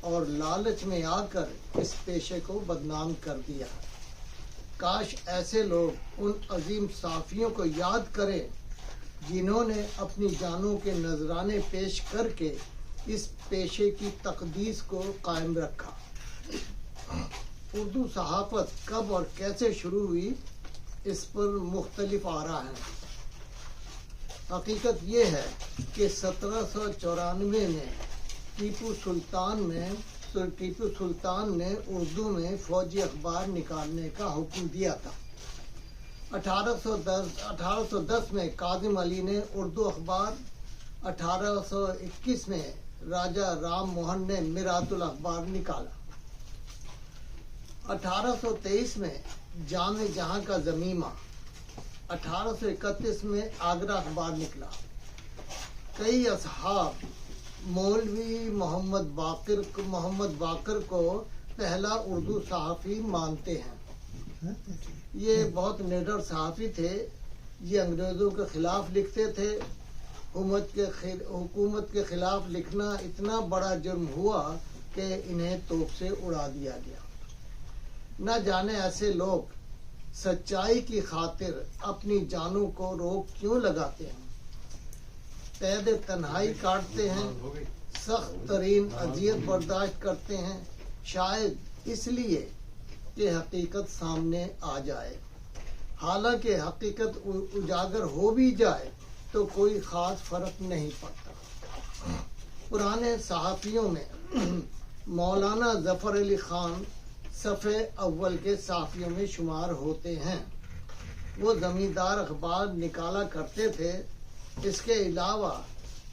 D: اور لالچ میں آ کر اس پیشے کو بدنام کر دیا. کاش ایسے لوگ ان عظیم صحافیوں کو یاد کریں جنہوں نے اپنی جانوں کے نذرانے پیش کر کے اس پیشے کی تقدیس کو قائم رکھا. اردو صحافت کب اور کیسے شروع ہوئی اس پر مختلف آراء ہیں. حقیقت یہ ہے کہ 1794 میں ٹیپو سلطان نے اردو میں فوجی اخبار نکالنے کا حکم دیا تھا. 1810 میں کاظم علی نے اردو اخبار، 1821 میں راجہ رام موہن نے میرات الاخبار نکالا. 1823 میں جامع جہاں کا زمیمہ، 1831 میں آگرہ اخبار نکلا. کئی اصحاب مولوی محمد باقر کو پہلا اردو صحافی مانتے ہیں. یہ بہت نڈر صحافی تھے. یہ انگریزوں کے خلاف لکھتے تھے. حکومت کے خلاف لکھنا اتنا بڑا جرم ہوا کہ انہیں توپ سے اڑا دیا گیا. نہ جانے ایسے لوگ سچائی کی خاطر اپنی جانوں کو روک کیوں لگاتے ہیں. قید تنہائی کاٹتے ہیں، سخت ترین اذیت برداشت کرتے ہیں، شاید اس لیے کہ حقیقت سامنے آ جائے. حالانکہ حقیقت اجاگر ہو بھی جائے تو کوئی خاص فرق نہیں پڑتا. پرانے صحافیوں میں مولانا ظفر علی خان صفحے اول کے صحافیوں میں شمار ہوتے ہیں. وہ زمیندار اخبار نکالا کرتے تھے. اس کے علاوہ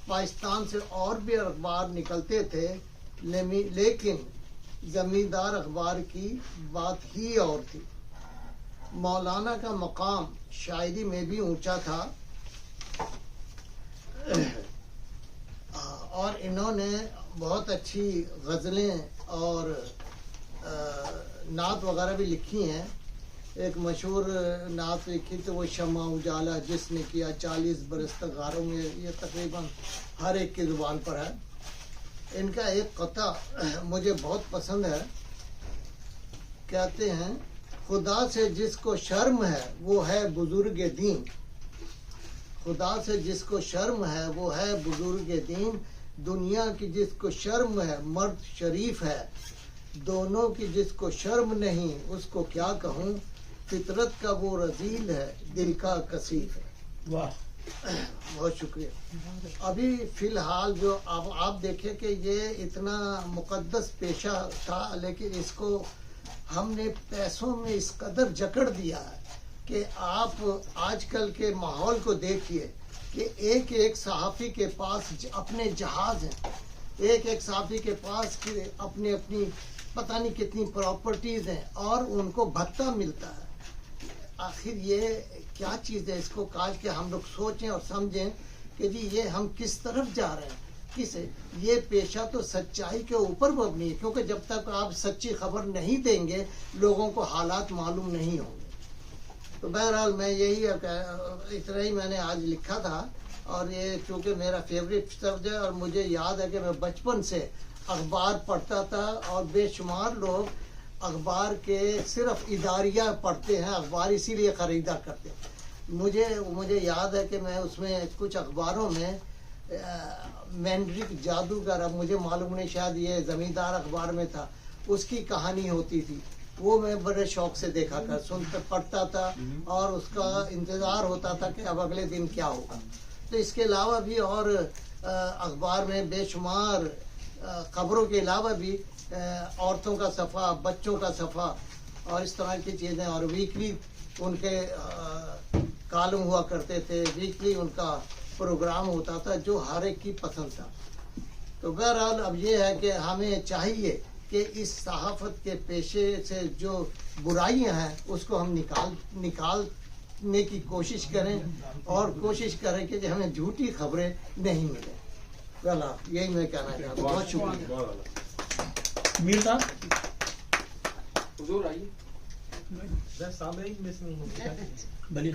D: پاکستان سے اور بھی اخبار نکلتے تھے، لیکن زمیندار اخبار کی بات ہی اور تھی. مولانا کا مقام شاعری میں بھی اونچا تھا اور انہوں نے بہت اچھی غزلیں اور نعت وغیرہ بھی لکھی ہیں. ایک مشہور نعت لکھی تو وہ شمع اجالا جس نے کیا 40 برس تک غاروں میں، یہ تقریباً ہر ایک کی زبان پر ہے. ان کا ایک قطع مجھے بہت پسند ہے. کہتے ہیں خدا سے جس کو شرم ہے وہ ہے بزرگ دین. خدا سے جس کو شرم ہے وہ ہے بزرگ دین. دنیا کی جس کو شرم ہے مرد شریف ہے. دونوں کی جس کو شرم نہیں اس کو کیا کہوں. فطرت کا وہ رذیل ہے دل کا کثیف ہے.
B: واہ،
D: بہت شکریہ. ابھی فی الحال جو آپ دیکھیں کہ یہ اتنا مقدس پیشہ تھا، لیکن اس کو ہم نے پیسوں میں اس قدر جکڑ دیا ہے کہ آپ آج کل کے ماحول کو دیکھیے کہ ایک ایک صحافی کے پاس اپنے جہاز ہیں. ایک ایک صحافی کے پاس اپنی پتہ نہیں کتنی پراپرٹیز ہیں اور ان کو بھتہ ملتا ہے. آخر یہ کیا چیز ہے؟ اس کو کاش کہ ہم لوگ سوچیں اور سمجھیں کہ جی یہ ہم کس طرف جا رہے ہیں. یہ پیشہ تو سچائی کے اوپر مبنی ہے، کیونکہ جب تک آپ سچی خبر نہیں دیں گے لوگوں کو حالات معلوم نہیں ہوں گے. تو بہرحال میں یہی اتنا ہی میں نے آج لکھا تھا. اور یہ چونکہ میرا فیوریٹ سبجیکٹ ہے اور مجھے یاد ہے کہ میں بچپن سے اخبار پڑھتا تھا اور بے شمار لوگ اخبار کے صرف اداریہ پڑھتے ہیں، اخبار اسی لیے خریدا کرتے ہیں. مجھے یاد ہے کہ میں اس میں کچھ اخباروں میں مینڈرک جادوگر، اب مجھے معلوم نہیں شاید یہ زمیندار اخبار میں تھا، اس کی کہانی ہوتی تھی. وہ میں بڑے شوق سے دیکھا سنتا پڑھتا تھا اور اس کا انتظار ہوتا تھا کہ اب اگلے دن کیا ہوگا. تو اس کے علاوہ بھی اور اخبار میں بے شمار خبروں کے علاوہ بھی عورتوں کا صفحہ، بچوں کا صفحہ اور اس طرح کی چیزیں، اور ویکلی ان کے کالم ہوا کرتے تھے. ویکلی ان کا پروگرام ہوتا تھا جو ہر ایک کی پسند تھا. تو بہرحال اب یہ ہے کہ ہمیں چاہیے کہ اس صحافت کے پیشے سے جو برائیاں ہیں اس کو ہم نکالنے کی کوشش کریں اور کوشش کریں کہ ہمیں جھوٹی خبریں نہیں ملیں. یہی میں کہنا چاہتا ہوں. بہت شکریہ.
B: میر صاحب
F: حضور آئیے.
B: بلی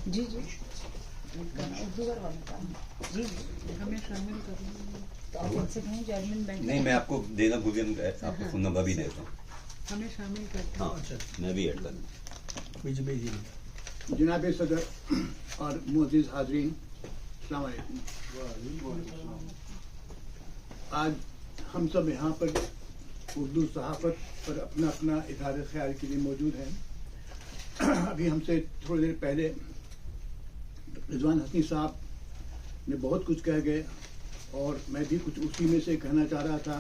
A: جی جی جی ہمیں شامل کر تو آپ ان سے کہیں جارمن بینک.
C: نہیں، میں آپ کو دینا بھول گیا، آپ کو فون نمبر بھی دیتا ہوں.
A: ہمیں شامل کرتے
C: ہاں میں بھی ایڈ کر دوں.
G: جناب صدر اور معزز حاضرین، السلام علیکم. آج ہم سب یہاں پر اردو صحافت پر اپنا اظہار خیال کے لیے موجود ہیں. ابھی ہم سے تھوڑی دیر پہلے رضوان حسنی صاحب نے بہت کچھ کہہ گئے اور میں بھی کچھ اسی میں سے کہنا چاہ رہا تھا،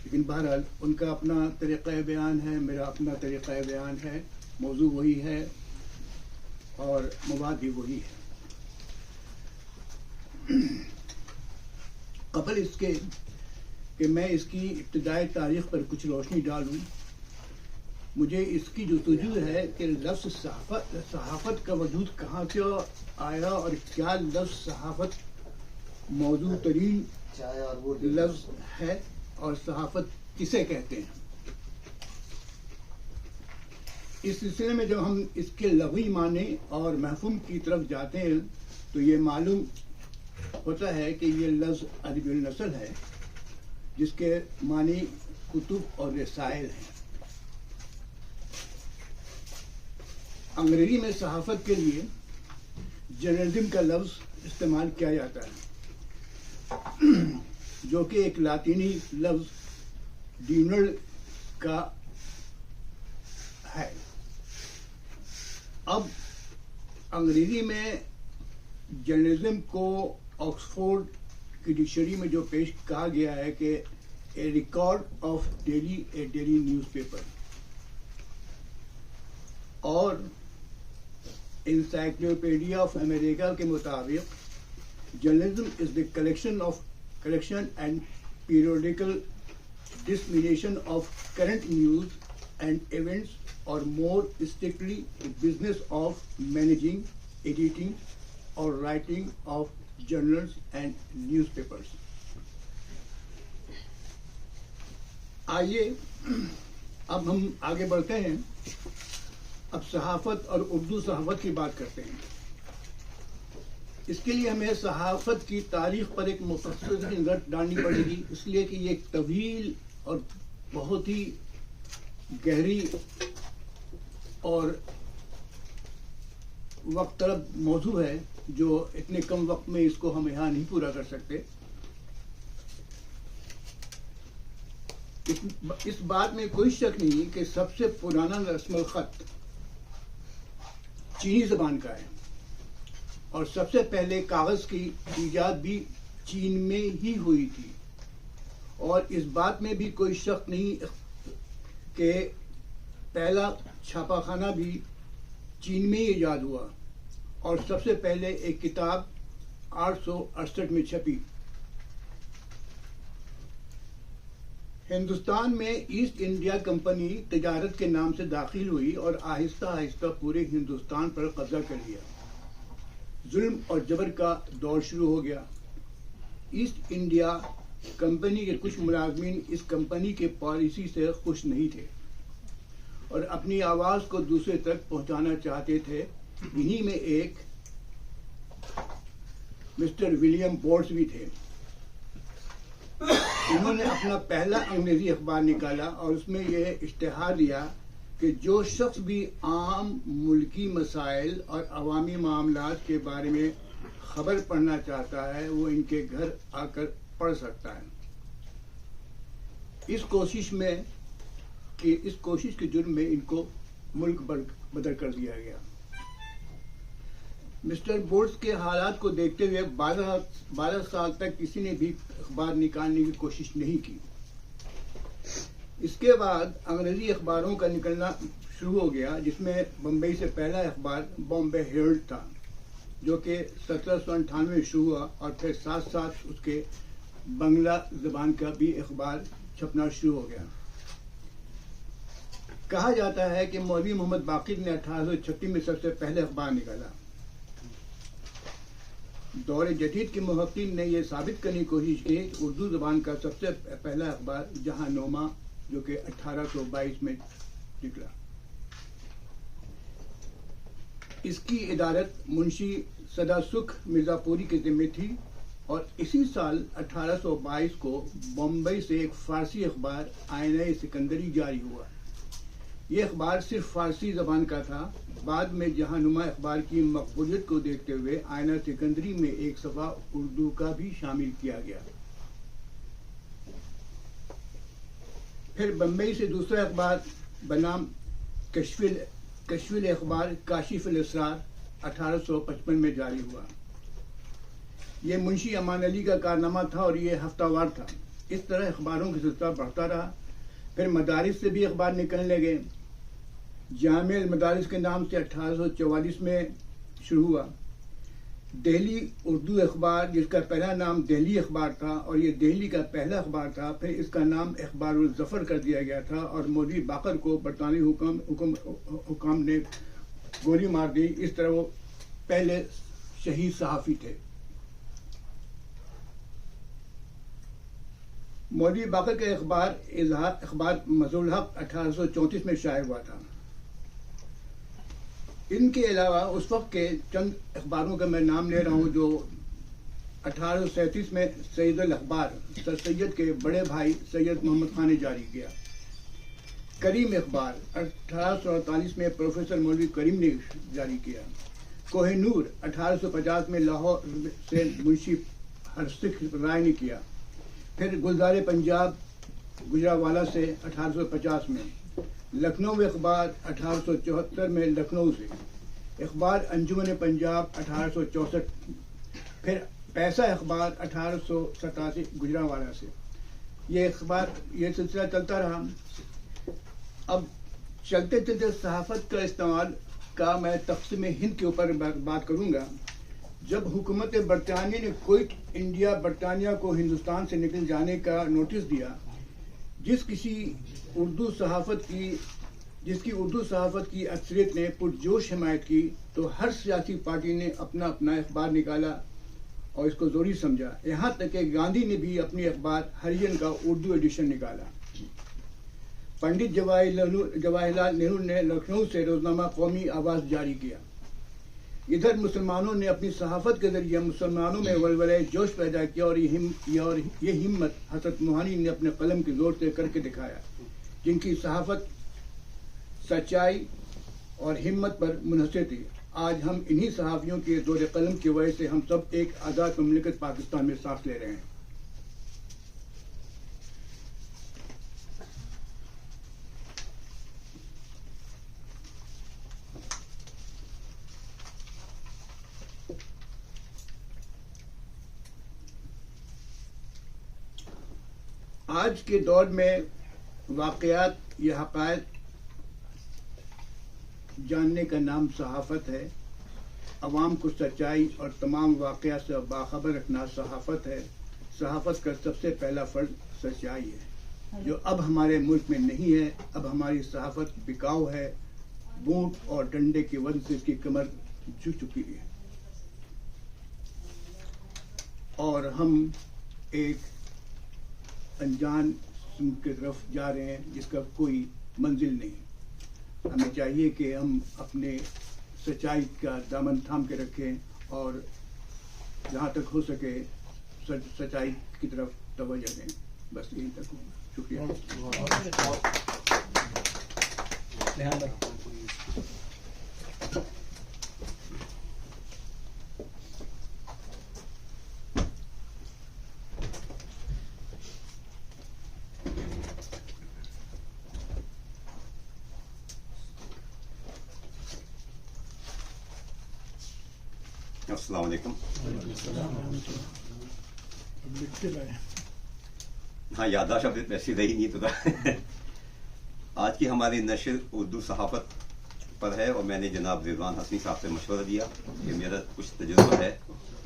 G: لیکن بہرحال ان کا اپنا طریقہ بیان ہے، میرا اپنا طریقہ بیان ہے. موضوع وہی ہے اور مواد بھی وہی ہے. قبل اس کے کہ میں اس کی ابتدائی تاریخ پر کچھ روشنی ڈالوں، مجھے اس کی جستجو ہے کہ لفظ صحافت کا وجود کہاں سے آیا اور کیا لفظ صحافت موضوع ترین لفظ ہے اور صحافت کسے کہتے ہیں. اس سلسلے میں جب ہم اس کے لغوی معنی اور مفہوم کی طرف جاتے ہیں تو یہ معلوم ہوتا ہے کہ یہ لفظ ادب النسل ہے، جس کے معنی کتب اور رسائل ہیں. انگریزی میں صحافت کے لیے جرنلزم کا لفظ استعمال کیا جاتا ہے، جو کہ ایک لاطینی لفظ ڈیونل کا ہے. اب انگریزی میں جرنلزم کو آکسفورڈ کی ڈکشنری میں جو پیش کہا گیا ہے کہ a record of daily newspaper, اور انسائکلوپیڈیا آف امریکہ کے مطابق journalism is the collection and periodical dissemination of current news and events, or more strictly the business of managing, editing or writing of journals and newspapers. آئیے اب ہم آگے بڑھتے ہیں، اب صحافت اور اردو صحافت کی بات کرتے ہیں۔ اس کے لیے ہمیں صحافت کی تاریخ پر ایک مختصر نظر ڈالنی پڑے گی، اس لیے کہ یہ ایک طویل اور بہت ہی گہری اور وقت طلب موضوع ہے، جو اتنے کم وقت میں اس کو ہم یہاں نہیں پورا کر سکتے۔ اس بات میں کوئی شک نہیں کہ سب سے پرانا رسم الخط چینی زبان کا ہے، اور سب سے پہلے کاغذ کی ایجاد بھی چین میں ہی ہوئی تھی، اور اس بات میں بھی کوئی شک نہیں کہ پہلا چھاپا خانہ بھی چین میں ہی ایجاد ہوا، اور سب سے پہلے ایک کتاب 868 میں چھپی۔ ہندوستان میں ایسٹ انڈیا کمپنی تجارت کے نام سے داخل ہوئی اور آہستہ آہستہ پورے ہندوستان پر قبضہ کر لیا۔ ظلم اور جبر کا دور شروع ہو گیا۔ ایسٹ انڈیا کمپنی کے کچھ ملازمین اس کمپنی کے پالیسی سے خوش نہیں تھے اور اپنی آواز کو دوسرے تک پہنچانا چاہتے تھے۔ انہی میں ایک مسٹر ولیم بورڈز بھی تھے۔ انہوں نے اپنا پہلا انگریزی اخبار نکالا اور اس میں یہ اشتہار دیا کہ جو شخص بھی عام ملکی مسائل اور عوامی معاملات کے بارے میں خبر پڑھنا چاہتا ہے وہ ان کے گھر آ کر پڑھ سکتا ہے۔ اس کوشش کے جرم میں ان کو ملک بدر کر دیا گیا۔ مسٹر بورڈز کے حالات کو دیکھتے ہوئے 12 سال تک کسی نے بھی اخبار نکالنے کی کوشش نہیں کی۔ اس کے بعد انگریزی اخباروں کا نکلنا شروع ہو گیا، جس میں بمبئی سے پہلا اخبار بامبے ہیرلڈ تھا، جو کہ 1798 میں شروع ہوا، اور پھر ساتھ ساتھ اس کے بنگلہ زبان کا بھی اخبار چھپنا شروع ہو گیا۔ کہا جاتا ہے کہ مولوی محمد باقر نے 1836 میں سب سے پہلے اخبار نکالا۔ دور جدید کے محققین نے یہ ثابت کرنے کی کوشش کی کہ اردو زبان کا سب سے پہلا اخبار جہاں نامہ، جو کہ 1822 میں نکلا۔ اس کی ادارت منشی سدا سکھ مرزا پوری کے ذمہ تھی، اور اسی سال 1822 کو بمبئی سے ایک فارسی اخبار آئینہ سکندری جاری ہوا۔ یہ اخبار صرف فارسی زبان کا تھا۔ بعد میں جہاں نما اخبار کی مقبولیت کو دیکھتے ہوئے آئینہ سکندری میں ایک صفحہ اردو کا بھی شامل کیا گیا۔ پھر بمبئی سے دوسرا اخبار بنام کشف الاخبار کاشف الاسرار 1855 میں جاری ہوا۔ یہ منشی امان علی کا کارنامہ تھا اور یہ ہفتہ وار تھا۔ اس طرح اخباروں کا سلسلہ بڑھتا رہا۔ پھر مدارس سے بھی اخبار نکلنے لگے۔ جامع المدارس کے نام سے 1844 میں شروع ہوا۔ دہلی اردو اخبار، جس کا پہلا نام دہلی اخبار تھا اور یہ دہلی کا پہلا اخبار تھا، پھر اس کا نام اخبار الظفر کر دیا گیا تھا، اور مولوی باقر کو برطانوی حکام نے گولی مار دی۔ اس طرح وہ پہلے شہید صحافی تھے۔ مولوی باقر کا اخبار مظہر الحق 1834 میں شائع ہوا تھا۔ ان کے علاوہ اس وقت کے چند اخباروں کا میں نام لے رہا ہوں جو 1837 میں سید الاخبار سر سید کے بڑے بھائی سید محمد خان نے جاری کیا۔ کریم اخبار 1848 میں پروفیسر مولوی کریم نے جاری کیا۔ کوہ نور 1850 میں لاہور سے منشی ہرسکھ رائے نے کیا۔ پھر گلزار پنجاب گجراوالا سے 1850 میں۔ لکھنؤ اخبار 1874 میں لکھنؤ سے۔ اخبار انجمن پنجاب 1864، پھر پیسہ اخبار 1887 گجرانوالہ سے. یہ اخبار، یہ سلسلہ چلتا رہا. اب چلتے چلتے صحافت کا استعمال کا میں تقسیم ہند کے اوپر بات کروں گا. جب حکومت برطانیہ نے کوئٹ انڈیا برطانیہ کو ہندوستان سے نکل جانے کا نوٹس دیا، جس کی اردو صحافت کی اکثریت نے پرجوش حمایت کی، تو ہر سیاسی پارٹی نے اپنا اپنا اخبار نکالا اور اس کو ضروری سمجھا. یہاں تک کہ گاندھی نے بھی اپنی اخبار ہریجن کا اردو ایڈیشن نکالا. پنڈت جواہر لال نہرو نے لکھنؤ سے روزنامہ قومی آواز جاری کیا. ادھر مسلمانوں نے اپنی صحافت کے ذریعے مسلمانوں میں ولولۂ جوش پیدا کیا، اور یہ ہمت حضرت موہانی نے اپنے قلم کے زور سے کر کے دکھایا، جن کی صحافت سچائی اور ہمت پر منحصر تھی. آج ہم انہی صحافیوں کے زور قلم کی وجہ سے ہم سب ایک آزاد مملکت پاکستان میں سانس لے رہے ہیں. آج کے دور میں واقعات یا حقائق جاننے کا نام صحافت ہے. عوام کو سچائی اور تمام واقعات سے باخبر رکھنا صحافت ہے. صحافت کا سب سے پہلا فرض سچائی ہے، جو اب ہمارے ملک میں نہیں ہے. اب ہماری صحافت بکاؤ ہے. بونٹ اور ڈنڈے کی وجہ سے اس کی کمر جھک چکی ہے، اور ہم ایک انجان کی طرف جا رہے ہیں جس کا کوئی منزل نہیں. ہمیں چاہیے کہ ہم اپنے سچائی کا دامن تھام کے رکھیں، اور جہاں تک ہو سکے سچائی کی طرف توجہ دیں. بس یہیں تک ہوں. شکریہ.
C: السلام علیکم. ہاں، یادداشت اب ویسی رہی نہیں تو تھا. آج کی ہماری نشر اردو صحافت پر ہے، اور میں نے جناب رضوان حسنی صاحب سے مشورہ دیا کہ میرا کچھ تجربہ ہے،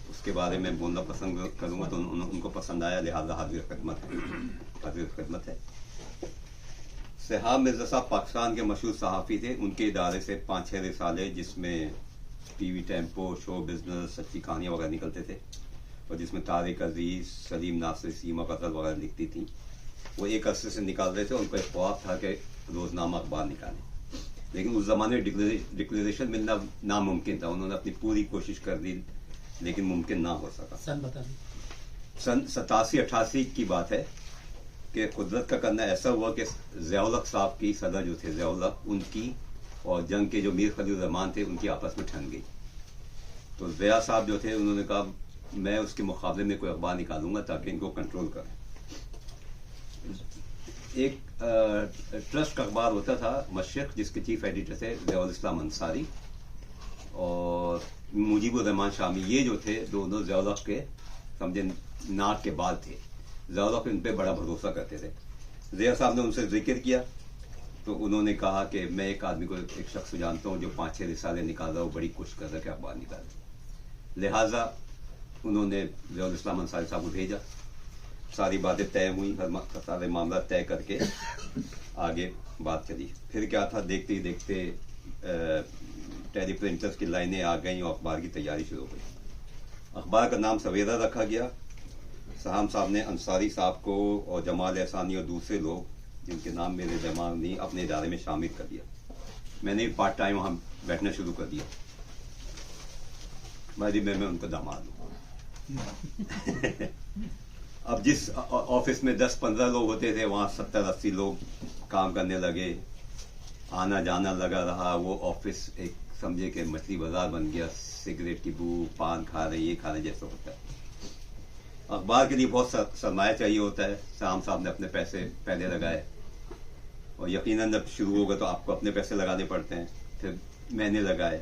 C: اس کے بارے میں بولنا پسند کروں گا. تو ان کو پسند آیا، لہٰذا حاضر خدمت ہے. صحاب مرزا صاحب پاکستان کے مشہور صحافی تھے. ان کے ادارے سے 5-6 رسالے، جس میں T V tempo, show business, سچی کہانیاں وغیرہ نکلتے تھے، اور جس میں طارق عزیز، سلیم ناصر، سیما قتل وغیرہ لکھتی تھیں، وہ ایک عرصے سے نکال رہے تھے. ان کا ایک خواب تھا کہ روزنامہ اخبار نکالیں، لیکن اس زمانے میں ڈکلیریشن ملنا ناممکن تھا. انہوں نے اپنی پوری کوشش کر دی، لیکن ممکن نہ ہو سکا. سن 87-88 کی بات ہے کہ قدرت کا کرنا ایسا ہوا کہ ضیاء الحق صاحب کی صدر جو تھے، ضیاء الحق، ان کی اور جنگ کے جو میر خلیل الرحمان تھے، ان کی آپس میں ٹھن گئی. تو ضیاء صاحب جو تھے، انہوں نے کہا میں اس کے مقابلے میں کوئی اخبار نکالوں گا تاکہ ان کو کنٹرول کریں. ایک ٹرسٹ کا اخبار ہوتا تھا مشرق، جس کے چیف ایڈیٹر تھے ضیاء الاسلام انصاری اور مجیب الرحمان شامی. یہ جو تھے دونوں ضیاء الحق کے سمجھے ناک کے بال تھے. ضیاء الحق ان پہ بڑا بھروسہ کرتے تھے. ضیاء صاحب نے ان سے ذکر کیا تو انہوں نے کہا کہ میں ایک آدمی کو، ایک شخص کو جانتا ہوں جو 5-6 رسالے نکال رہا ہو، بڑی کوشش کر رہا ہے کہ اخبار نکالے. لہٰذا انہوں نے ضیاء الاسلام انصاری صاحب کو بھیجا. ساری باتیں طے ہوئیں، سارے معاملات طے کر کے آگے بات چلی. پھر کیا تھا، دیکھتے ہی دیکھتے ٹیلی پرنٹرز کی لائنیں آ گئیں اور اخبار کی تیاری شروع ہو گئی. اخبار کا نام سویرا رکھا گیا. سہام صاحب نے انصاری صاحب کو اور جمال احسانی اور دوسرے لوگ جن کے نام میرے دماغ نہیں، اپنے ادارے میں شامل کر دیا. میں نے پارٹ ٹائم وہاں بیٹھنا شروع کر دیا. میں ان کو داماد ہوں. اب جس آفس میں 10-15 لوگ ہوتے تھے، وہاں 70-80 لوگ کام کرنے لگے. آنا جانا لگا رہا. وہ آفس ایک سمجھے کہ مچھلی بازار بن گیا. سگریٹ کی بو، پان کھا رہے، یہ کھا رہے جیسا ہوتا ہے. اخبار کے لیے بہت سرمایہ چاہیے ہوتا ہے. سام صاحب نے اپنے پیسے پہلے لگائے، اور یقیناً جب شروع ہوگا تو آپ کو اپنے پیسے لگانے پڑتے ہیں. پھر میں نے لگائے.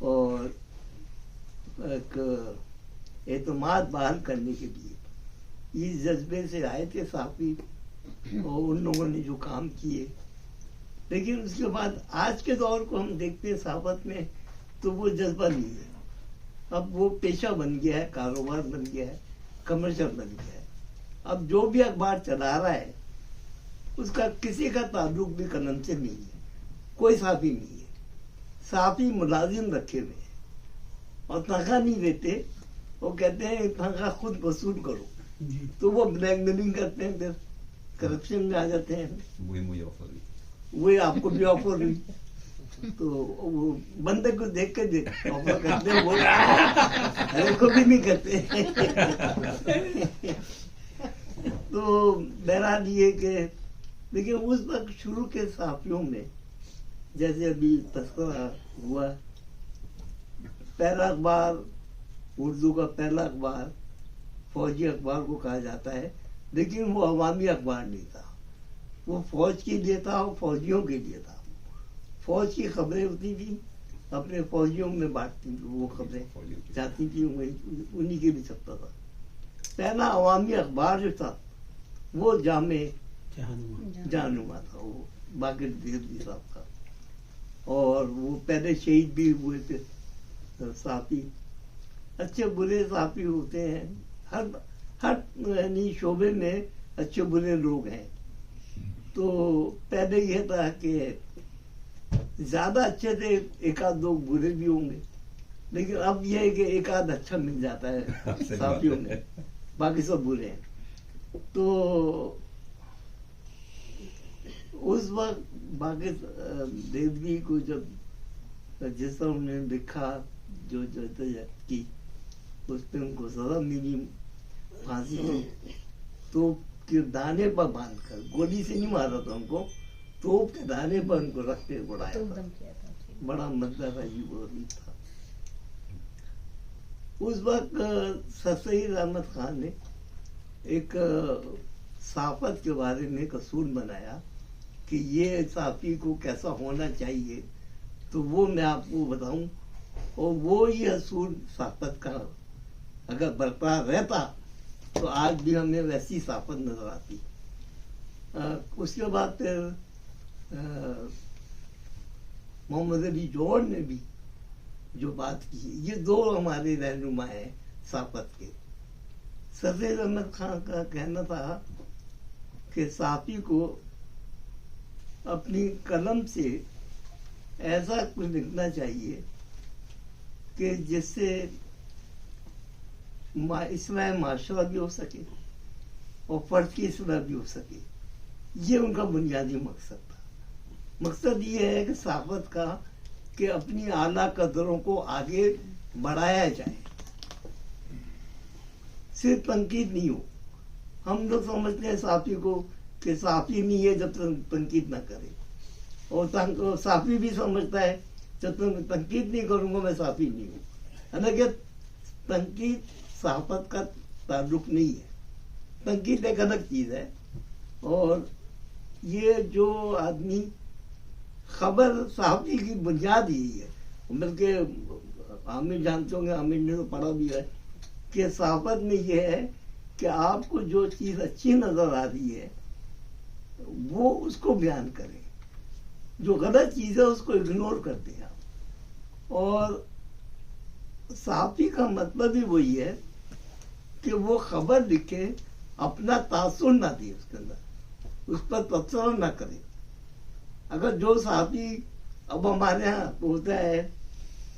H: اور ایک اعتماد بحال کرنے کے لیے اس جذبے سے آئے تھے صحافی اور ان لوگوں نے جو کام کیے. لیکن اس کے بعد آج کے دور کو ہم دیکھتے ہیں صحافت میں تو وہ جذبہ نہیں ہے. اب وہ پیشہ بن گیا ہے, کاروبار بن گیا ہے, کمرشل بن گیا ہے. اب جو بھی اخبار چلا رہا ہے اس کا کسی کا تعلق بھی قلم سے نہیں ہے. کوئی صحافی نہیں ہے. صحافی ملازم رکھے ہوئے ہیں اور تنخواہ نہیں دیتے. وہ کہتے ہیں تنخواہ خود وصول کرو. تو وہ بلیک میلنگ کرتے ہیں, پھر کرپشن میں آ جاتے ہیں.
C: مجھے آفر ہوئی,
H: وہی آپ کو بھی آفر ہوئی تو وہ بندے کو دیکھ کے آفر کرتے ہیں, وہ ہر کو بھی نہیں کرتے. تو بہرحال یہ کہ لیکن اس وقت شروع کے صحافیوں میں جیسے ابھی تذکرہ ہوا, پہلا اخبار اردو کا پہلا اخبار فوجی اخبار کو کہا جاتا ہے, لیکن وہ عوامی اخبار نہیں تھا. وہ فوج کے لیے تھا اور فوجیوں کے لیے تھا. فوج کی خبریں ہوتی تھی, اپنے فوجیوں میں بانٹتی تھی, وہ خبریں جاتی تھی, انہیں کے بھی چھپتا تھا. پہلا عوامی اخبار جو تھا وہ جامع جہنما تھا, وہ باقر دیوی صاحب کا. اور وہ پہلے شہید بھی ہوئے تھے صحافی. اچھے برے صحافی ہوتے ہیں, ہر یعنی شعبے میں اچھے برے لوگ ہیں. تو پہلے یہ تھا کہ زیادہ اچھے تھے, ایک آدھ دو برے بھی ہوں گے, لیکن اب یہ ہے کہ ایک آدھ اچھا مل جاتا ہے صحافیوں میں, باقی سب برے ہیں. تو اس وقت باقی دیوی کو جب جس طرح انہوں نے لکھا جو کی اس پہ ان کو سزا ملی, پھانسی کی. توپ کے دانے پر باندھ کر, گولی سے نہیں مارا تھا ان کو, توپ کے دانے پر ان کو رکھ کے اڑایا تھا. بڑا مزدار عجیب و غریب تھا. اس وقت سر سید احمد خان نے ایک صحافت کے بارے میں ایک اصول بنایا کہ یہ صحافی کو کیسا ہونا چاہیے. تو وہ میں آپ کو بتاؤں, اور وہ یہ اصول صحافت کا اگر برقرار رہتا تو آج بھی ہمیں ویسی صحافت نظر آتی. اس کے بعد پھر محمد علی جوہر نے بھی جو بات کی, یہ دو ہمارے رہنما ہیں صحافت کے. سر سید احمد خان کا کہنا تھا کہ صحافی کو اپنی قلم سے ایسا کچھ لکھنا چاہیے کہ جس سے اصلاح معاشرہ بھی ہو سکے اور فرد کی اصلاح بھی ہو سکے. یہ ان کا بنیادی مقصد تھا. مقصد یہ ہے کہ صحافت کا کہ اپنی اعلیٰ قدروں کو آگے بڑھایا جائے, صرف تنقید نہیں ہو. ہم لوگ سمجھتے ہیں صحافی کو کہ صحافی نہیں ہے جب تک تنقید نہ کرے, اور صحافی بھی سمجھتا ہے جب تک تنقید نہیں کروں گا میں صحافی نہیں ہوں. حالانکہ تنقید صحافت کا تعلق نہیں ہے. تنقید ایک الگ چیز ہے. اور یہ جو آدمی خبر صحافی کی بنیاد یہی ہے, بلکہ عامر جانتے ہوں گے, عامر نے تو پڑھا بھی ہے کہ صحافت میں یہ ہے کہ آپ کو جو چیز اچھی نظر آ رہی ہے وہ اس کو بیان کریں, جو غلط چیز ہے اس کو اگنور کر دیں آپ. اور صحافی کا مطلب ہی وہی ہے کہ وہ خبر لکھے, اپنا تاثر نہ دے اس کے اندر, اس پر تبصرہ نہ کرے. اگر جو صحافی اب ہمارے یہاں ہوتا ہے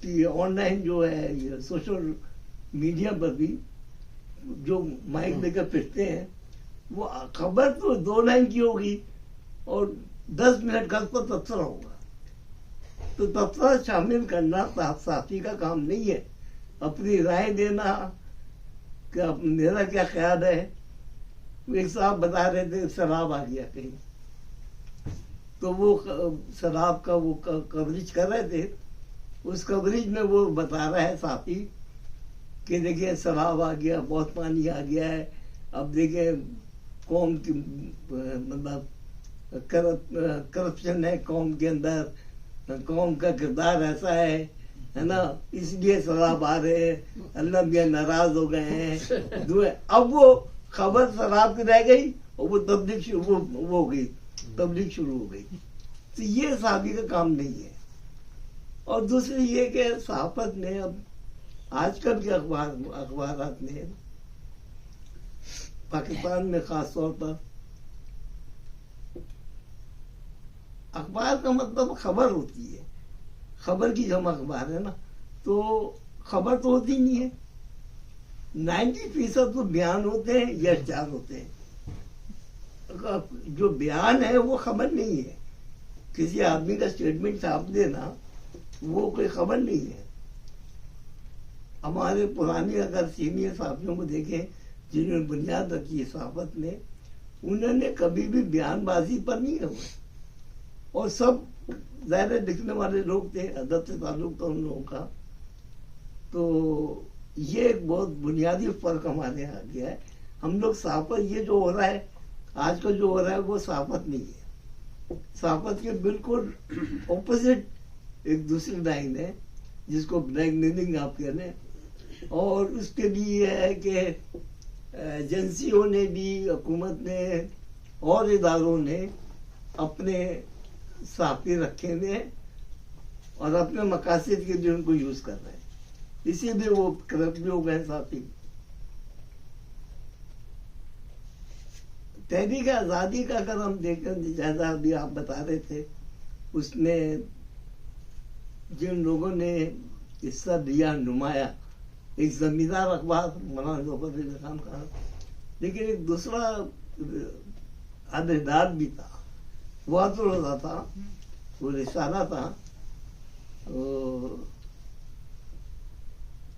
H: کہ آن لائن جو ہے یہ سوشل میڈیا پر بھی جو مائک لے کر پھرتے ہیں, وہ خبر تو 2 لائن کی ہوگی اور 10 منٹ کا اس پر تبصرہ ہوگا. تو تبصرہ شامل کرنا صحافی کا کام نہیں ہے. اپنی رائے دینا کہ میرا کیا خیال ہے. ایک صاحب بتا رہے تھے سیلاب آ گیا کہیں, تو وہ سیلاب کا وہ کوریج کر رہے تھے. اس کوریج میں وہ بتا رہا ہے صحافی کہ دیکھیے سیلاب آ گیا, بہت پانی آ گیا ہے, اب دیکھیں قوم کی مطلب کرپشن ہے قوم کے اندر, قوم کا کردار ایسا ہے ہے نا, اس لیے شراب آ رہے ہیں, اللہ میاں ناراض ہو گئے ہیں. اب وہ خبر شراب کی رہ گئی اور وہ تبلیغ شروع ہو گئی, تبلیغ شروع ہو گئی. تو یہ صحافی کا کام نہیں ہے. اور دوسری یہ کہ صحافت نے اب آج کل کے اخبارات نے پاکستان میں خاص طور پر, اخبار کا مطلب خبر ہوتی ہے, خبر کی جمع اخبار ہے نا, تو خبر تو ہوتی نہیں ہے. 90% تو بیان ہوتے ہیں یا اشعار ہوتے ہیں. جو بیان ہے وہ خبر نہیں ہے. کسی آدمی کا اسٹیٹمنٹ چھاپ دینا وہ کوئی خبر نہیں ہے. ہمارے پرانے اگر سینئر صحافیوں کو دیکھیں جنہوں نے بنیاد رکھی ہے صحافت نے, انہوں نے کبھی بھی بیان بازی پر نہیں ہوئے, اور سب ظاہر لکھنے والے لوگ تھے, ادب سے تعلق تھا ان لوگوں کا. تو یہ ایک بہت بنیادی فرق ہمارے یہاں گیا ہے. ہم لوگ صحافت, یہ جو ہو رہا ہے آج کل جو ہو رہا ہے وہ صحافت نہیں ہے. صحافت کے بالکل اپوزٹ ایک دوسری لائن ہے جس کو بلیک میلنگ آپ کہہ رہے ہیں. اور اس کے بھی یہ ہے کہ ایجنسیوں نے بھی, حکومت نے اور اداروں نے اپنے صحافی رکھے ہوئے اور اپنے مقاصد کے لیے ان کو یوز کر رہے ہیں, اسی لیے وہ کرپٹ بھی ہو گئے صحافی. تحریک آزادی کا اگر ہم دیکھیں, جیسا بھی آپ بتا رہے تھے, اس میں جن لوگوں نے حصہ لیا نمایاں, ایک زمیندار اخبار مولانا ظفر علی خان کا, لیکن ایک دوسرا عہدیدار بھی تھا, وعد الرضا تھا, وہ رسالہ تھا,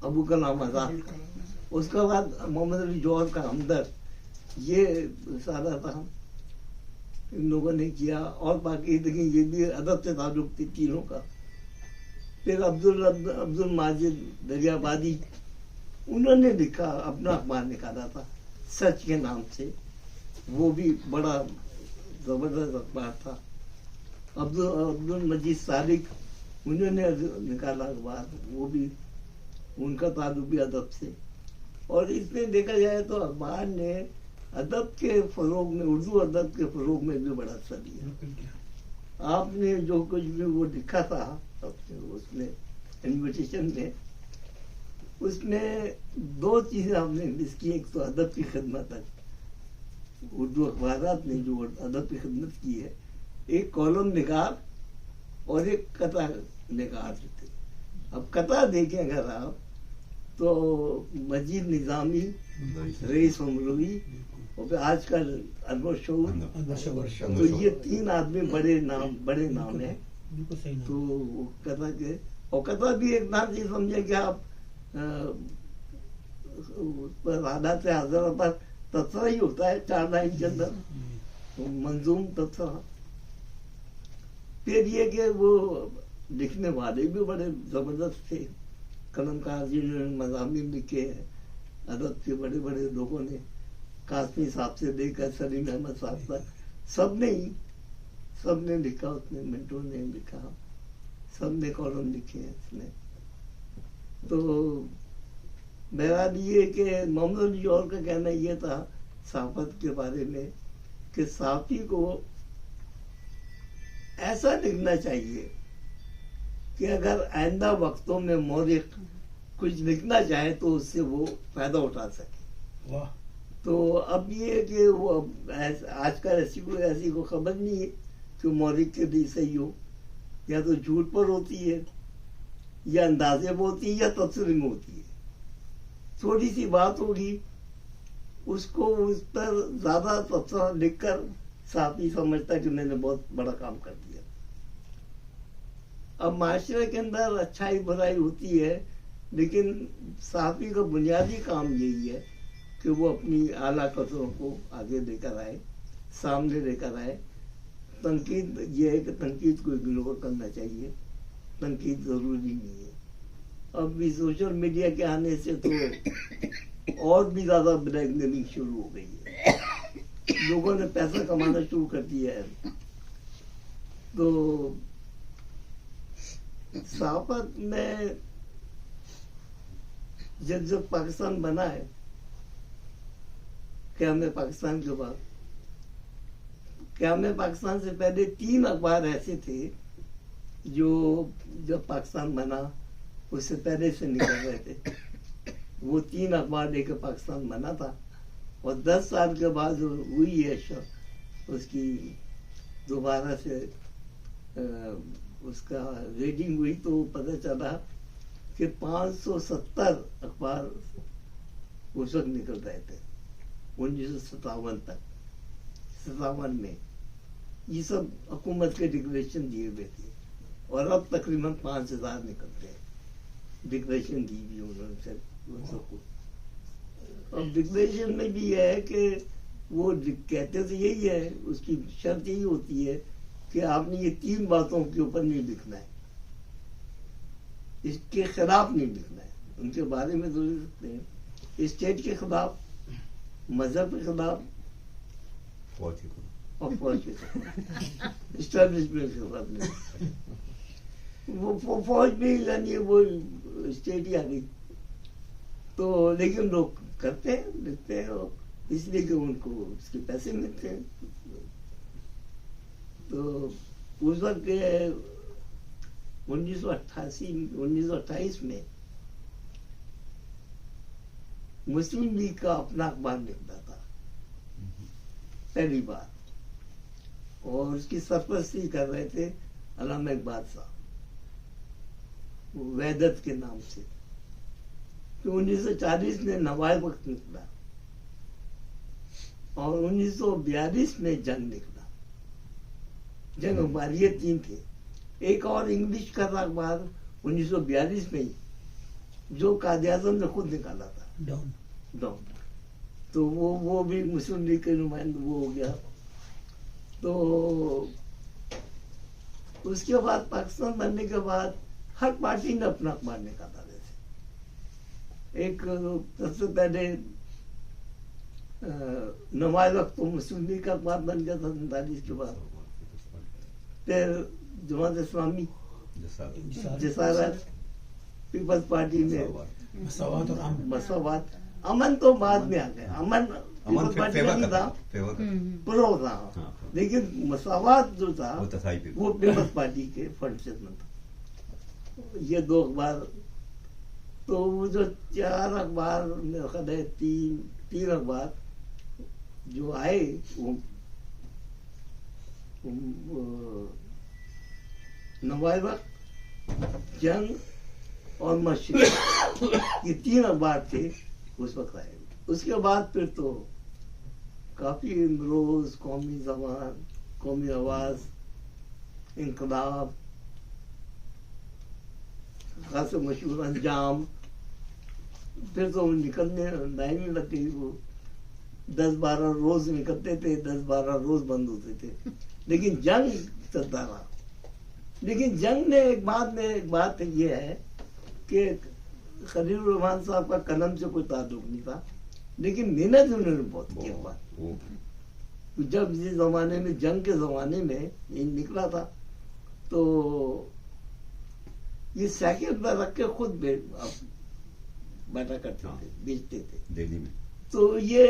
H: ابو کلام آزاد. اس کے بعد محمد علی جوہر کا ہمدرد, یہ رسالہ تھا, ان لوگوں نے کیا. اور باقی دیکھیں یہ بھی ادب سے تعلق تھی تینوں کا. پھر عبد الماجد دریابادی, انہوں نے لکھا, اپنا اخبار نکالا تھا سچ کے نام سے, وہ بھی بڑا زبردست اخبار تھا. عبد المجید صادق, انہوں نے نکالا اخبار, وہ بھی ان کا تعلق بھی ادب سے. اور اس میں دیکھا جائے تو اخبار نے ادب کے فروغ میں, اردو ادب کے فروغ میں بھی بڑا حصہ دیا. آپ نے جو کچھ بھی وہ لکھا تھا اس میں انویٹیشن میں, اس میں دو چیزیں آپ نے مس کی. ایک تو ادب کی خدمت ہے, اردو اخبارات نے جو ادب کی خدمت کی ہے, ایک کالم نگار اور ایک قطع نگار تھے. اب قطع دیکھیں اگر آپ تو مجید نظامی, رئیس امروی اور پھر آج کل انور شعور, تو یہ تین آدمی بڑے نام ہیں. تو قطع کے, اور قطع بھی ایک نام سے سمجھے کہ آپ حالات حاضرہ پر تبصرہ ہی ہوتا ہے 4 لائن کے اندر, منظوم تبصرہ. پھر یہ کہ وہ لکھنے والے بھی بڑے زبردست تھے, قلم کار جنہوں نے مضامین لکھے ہیں ادب کے, بڑے بڑے لوگوں نے, قاسمی صاحب سے لے کر سلیم احمد صاحب تک, سب نے لکھا. اس نے منٹو نے لکھا, سب نے کالم لکھے ہیں اس میں. تو بہرحال یہ کہ محمد علی جوہر کا کہنا یہ تھا صحافت کے بارے میں کہ صحافی کو ایسا لکھنا چاہیے کہ اگر آئندہ وقتوں میں مورخ کچھ لکھنا چاہے تو اس سے وہ فائدہ اٹھا سکے. تو اب یہ کہ وہ آج کل ایسی کوئی خبر نہیں ہے کہ مورخ کے لیے صحیح ہو, یا تو جھوٹ پر ہوتی ہے, یا اندازے میں ہوتی ہے, یا تبصرے میں ہوتی ہے. تھوڑی سی بات ہوگی اس کو اس پر زیادہ تبصرہ لکھ کر صحافی سمجھتا کہ میں نے بہت بڑا کام کر دیا. اب معاشرے کے اندر اچھائی برائی ہوتی ہے, لیکن صحافی کا بنیادی کام یہی ہے کہ وہ اپنی اعلیٰ قدروں کو آگے لے کر آئے, سامنے لے کر آئے. تنقید یہ ہے کہ تنقید کو اگنور کرنا چاہیے, تنقید ضروری نہیں ہے. اب بھی سوشل میڈیا کے آنے سے تو اور بھی زیادہ بلیک میلنگ شروع ہو گئی ہے, لوگوں نے پیسہ کمانا شروع کر دیا ہے. تو صحافت میں جب پاکستان بنا ہے، قیام پاکستان کے بعد، قیام پاکستان سے پہلے 3 اخبار ایسے تھے جو جب پاکستان بنا اس سے پہلے سے نکل رہے تھے. وہ 3 اخبار لے کے پاکستان بنا تھا، اور 10 سال کے بعد ہوئی ہے اس کی دوبارہ سے اس کا ریڈنگ ہوئی تو پتہ چلا کہ 570 اخبار اس وقت نکل رہے تھے 1957 تک. 57 میں یہ سب حکومت کے ڈکلیریشن دیے ہوئے تھے، اور اب تقریباً 5000 نکلتے ہیں ڈکلیریشن دی ہوئی انہوں نے ان سب کو. اب ڈکلیریشن میں بھی یہ ہے کہ وہ کہتے تو یہی ہے، اس کی شرط یہی ہوتی ہے کہ آپ نے یہ 3 باتوں کے اوپر نہیں لکھنا ہے، اس کے خلاف نہیں لکھنا ہے. ان کے بارے میں ضرور لکھتے ہیں، اسٹیٹ کے خلاف، مذہب کے خلاف اور فوج کے خلاف، اسٹیبلشمنٹ کے خلاف نہیں. وہ فوج بھی یعنی وہ اسٹیٹ ہی آ گئی تو، لیکن لوگ کرتے ہیں، لکھتے ہیں اس لیے کہ ان کو اس کے پیسے ملتے ہیں. تو اس وقت 1928 میں مسلم لیگ کا اپنا اخبار نکلا تھا پہلی بار، اور اس کی سرپرستی کر رہے تھے علامہ اقبال صاحب وحدت کے نام سے. تو 1940 میں نوائے وقت نکلا، اور 1942 میں جنگ نکلا. جنگ ہماری یہ 3 تھے. ایک اور انگلش کا تھا اخبار 1942 میں ہی، جو قائد اعظم نے خود نکالا تھا، ڈان. تو وہ بھی مسلم لیگ کے نمائندہ وہ ہو گیا. تو اس کے بعد پاکستان بننے کے بعد ہر پارٹی نے اپنا اخبار نکالا. جیسے ایک سب سے پہلے نمائے وقت تو مسلم لیگ کا اخبار بن گیا تھا 47 کے بعد. پھر جماعت اسلامی، جسارت، پیپلز پارٹی میں مساوات. امن تو بعد میں آ گیا، امن پیپلز پارٹی کا نہیں تھا، پرو تھا، لیکن مساوات جو تھا وہ پیپلز پارٹی کے فنڈ سے بنا تھا. یہ 2 اخبار. تو وہ جو 4 اخبار میرا خیال ہے 3 اخبار جو آئے، نوائے وقت، جنگ اور مشرق، یہ 3 اخبار تھے اس وقت آئے. اس کے بعد پھر تو کافی روز، قومی زبان، قومی آواز، انقلاب، خاص مشہور انجام، پھر تو نکلنے لائن لگ گئی. وہ 10-12 روز نکلتے تھے، 10-12 روز بند ہوتے تھے. لیکن جنگ چلتا رہا. لیکن جنگ میں ایک بات یہ ہے کہ خلیل الرحمان صاحب کا قلم سے کوئی تعلق نہیں تھا، لیکن محنت انہوں نے بہت کی. جب اس زمانے میں، جنگ کے زمانے میں یہ نکلا تھا تو یہ سائیکل پر رکھ کے خود بیٹھا کرتے تھے، بیچتے تھے دہلی میں. تو یہ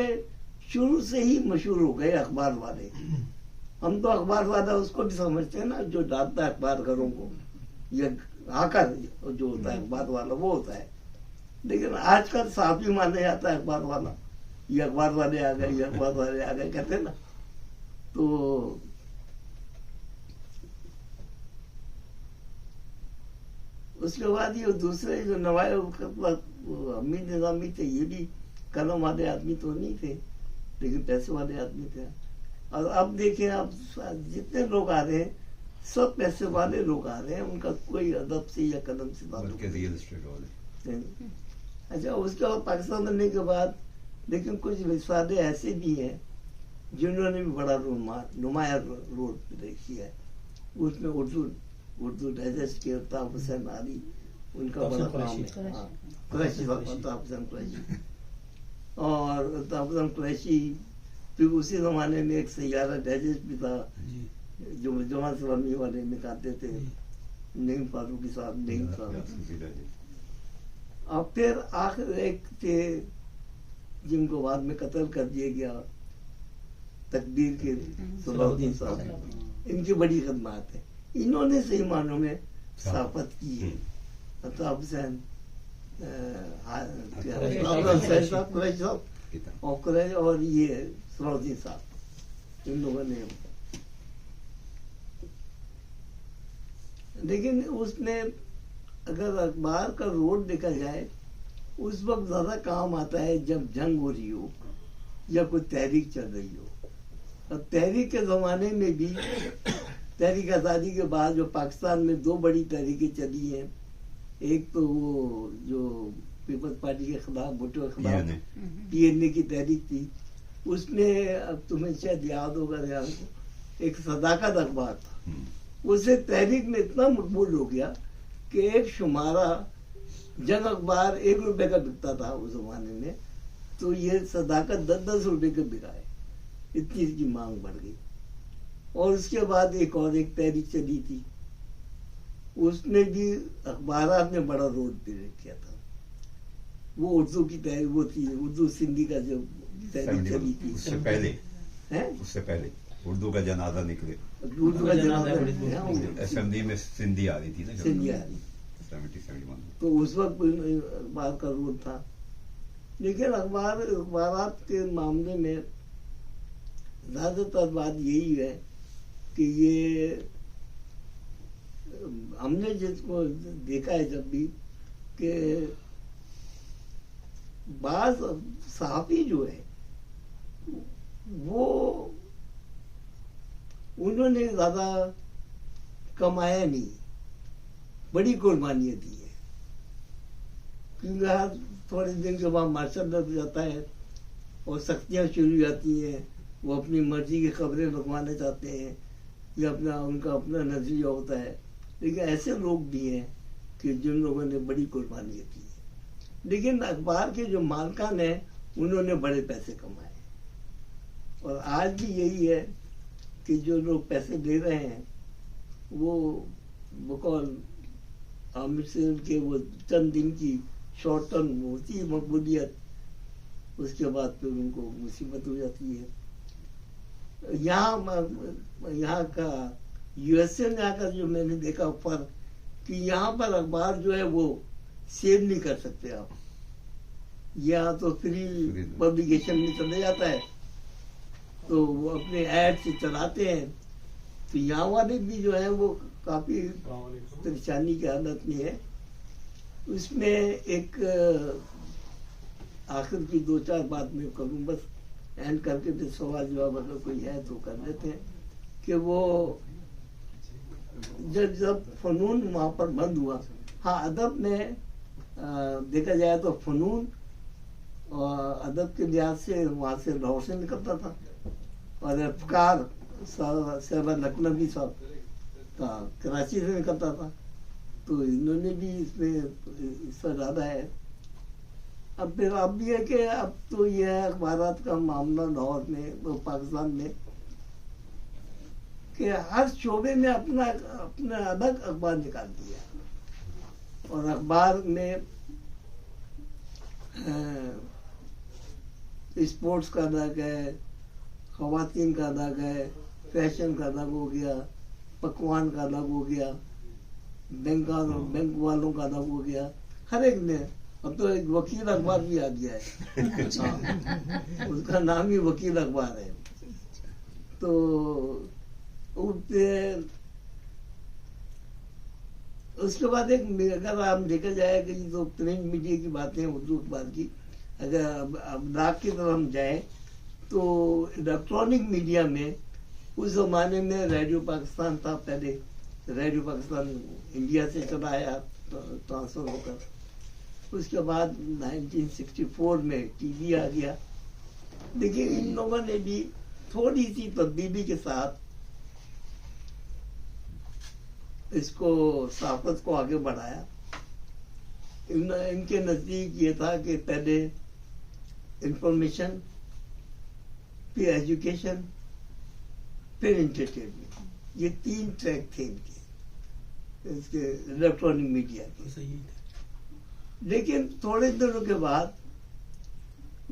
H: شروع سے ہی مشہور ہو گئے اخبار والے. ہم تو اخبار والا اس کو بھی سمجھتے ہیں نا جو ڈالتا ہے اخبار گھروں کو، یہ آ کر جو ہوتا ہے اخبار والا وہ ہوتا ہے. لیکن آج کل صحافی مانا جاتا ہے اخبار والا. یہ اخبار والے آ گئے، یہ اخبار والے آ گئے کہتے ہیں نا. تو اس کے بعد یہ دوسرے جو نوائے حمید نظامی تھے، یہ بھی قلم والے آدمی تو نہیں تھے، لیکن پیسے والے آدمی تھے. اور اب دیکھیں، اب جتنے لوگ آ رہے ہیں سب پیسے والے لوگ آ رہے ہیں، ان کا کوئی ادب سے یا قلم سے تعلق نہیں. اچھا، اس کے بعد پاکستان بننے کے بعد لیکن کچھ رسالے ایسے بھی ہیں جنہوں نے بھی بڑا نمایاں رول پلے کیا ہے. اس میں اردو ڈائجسٹ کے الطاف حسین علی، ان کا بڑا کام ہے. قریشی، الطاف حسین قریشی، اور الطاف حسین قریشی. پھر اسی زمانے میں ایک سیارہ ڈائجسٹ بھی تھا جو جماعت اسلامی والے نکالتے تھے، نعیم فاروقی صاحب، نعیم صاحب. اور پھر آخر ایک تھے جن کو بعد میں قتل کر دیا گیا، تقدیر کے صلاح الدین صاحب. ان کی بڑی خدمات ہیں. انہوں نے صحیح معنوں میں صحافت کی ہے. عطاف حسین حسین صاحب، قریش صاحب اور یہ صلاح الدین صاحب، ان لوگوں نے. لیکن اس میں اگر اخبار کا رول دیکھا جائے اس وقت زیادہ کام آتا ہے جب جنگ ہو رہی ہو یا کوئی تحریک چل رہی ہو. اور تحریک کے زمانے میں بھی تحریک آزادی کے بعد جو پاکستان میں 2 بڑی تحریکیں چلی ہیں، ایک تو وہ جو پیپلز پارٹی کے خلاف، بھٹو کے خلاف پی این اے کی تحریک تھی. اس میں اب تمہیں شاید یاد ہوگا ریاض کو ایک صداقت اخبار تھا. اسے تحریک میں اتنا مقبول ہو گیا کہ ایک شمارہ جنگ اخبار 1 روپے کا بکتا تھا اس زمانے میں، تو یہ صداقت 10-10 روپے کا بکا ہے. اتنی اس کی مانگ بڑھ گئی. اور اس کے بعد ایک تحریک چلی تھی، اس میں بھی اخبارات نے بڑا رول پلے کیا تھا. وہ اردو کی تحریک، وہ تھی اردو سندھی کا جو تحریک چلی تھی.
C: اس سے پہلے اردو کا جنازہ نکلے،
H: اردو کا جنازہ
C: اسمبلی میں سندھی آ رہی تھی نا،
H: سندھی آ رہی،
C: 70-71.
H: تو اس وقت اخبار کا رول تھا. لیکن اخبارات کے معاملے میں زیادہ تر بات یہی ہے کہ یہ ہم نے جس کو دیکھا ہے جب بھی کہ بعض صحافی جو ہے وہ انہوں نے زیادہ کمایا نہیں، بڑی قربانیاں دی ہیں. کیونکہ تھوڑے دن کے بعد مارشل لگ جاتا ہے اور سختیاں شروع ہو جاتی ہیں. وہ اپنی مرضی کی خبریں لگوانا چاہتے ہیں یا ان کا اپنا نظریہ ہوتا ہے. لیکن ایسے لوگ بھی ہیں کہ جن لوگوں نے بڑی قربانیاں دی ہیں. لیکن اخبار کے جو مالکان ہیں انہوں نے بڑے پیسے کمائے. اور آج بھی یہی ہے کہ جو لوگ پیسے دے رہے ہیں وہ بقول عامر سے کے وہ چند دن کی شارٹ ٹرم ہوتی ہے مقبولیت، اس کے بعد پھر ان کو مصیبت ہو جاتی ہے. یہاں کا یو ایس اے میں آ کر جو میں نے دیکھا اوپر کہ یہاں پر اخبار جو ہے وہ سیل نہیں کر سکتے آپ. یہاں تو فری پبلیکیشن میں چلے جاتا ہے تو وہ اپنے ایڈ سے چلاتے ہیں. تو یہاں والے بھی جو ہے وہ کافی پریشانی کی حالت میں ہے. اس میں ایک آخر کی 2-4 بات میں کروں بس، اینڈ کر کے پھر سوال جواب اگر کوئی ہے تو کر لیتے ہیں. کہ وہ جب فنون وہاں پر بند ہوا، ہاں ادب میں دیکھا جائے تو فنون اور ادب کے لحاظ سے وہاں سے لاہور سے نکلتا تھا، اور افکار صاحب لکھنوی صاحب کا کراچی سے نکلتا تھا. تو انہوں نے بھی اس میں حصہ ڈالا ہے. اب پھر اب یہ کہ اب تو یہ اخبارات کا معاملہ لاہور میں پاکستان میں کہ ہر شعبے میں اپنا الگ اخبار نکال دیا. اور اخبار میں اسپورٹس کا الگ ہے، خواتین کا الگ ہے، فیشن کا الگ ہو گیا، پکوان کا الگ ہو گیا، بینک والوں کا الگ ہو گیا. ہر ایک نے اب تو ایک وکیل اخبار بھی آ گیا ہے، اس کا نام ہی وکیل اخبار ہے. تو اس کے بعد ایک اگر آپ دیکھا جائے کہ جو پرنٹ میڈیا کی باتیں اردو اخبار کی، اگر ابلاغ کی طرف ہم جائیں تو الیکٹرانک میڈیا میں اس زمانے میں ریڈیو پاکستان تھا. پہلے ریڈیو پاکستان انڈیا سے چلا آیا ٹرانسفر ہو کر. اس کے بعد 1964 میں ٹی وی آ گیا. لیکن ان لوگوں نے بھی تھوڑی سی تبدیلی کے ساتھ اس کو صحافت کو آگے بڑھایا. ان کے نزدیک یہ تھا کہ پہلے انفارمیشن، پھر ایجوکیشن، پھر انٹرٹینمنٹ، یہ 3 ٹریک تھے ان کے. اس کے الیکٹرانک میڈیا کے. لیکن تھوڑے دنوں کے بعد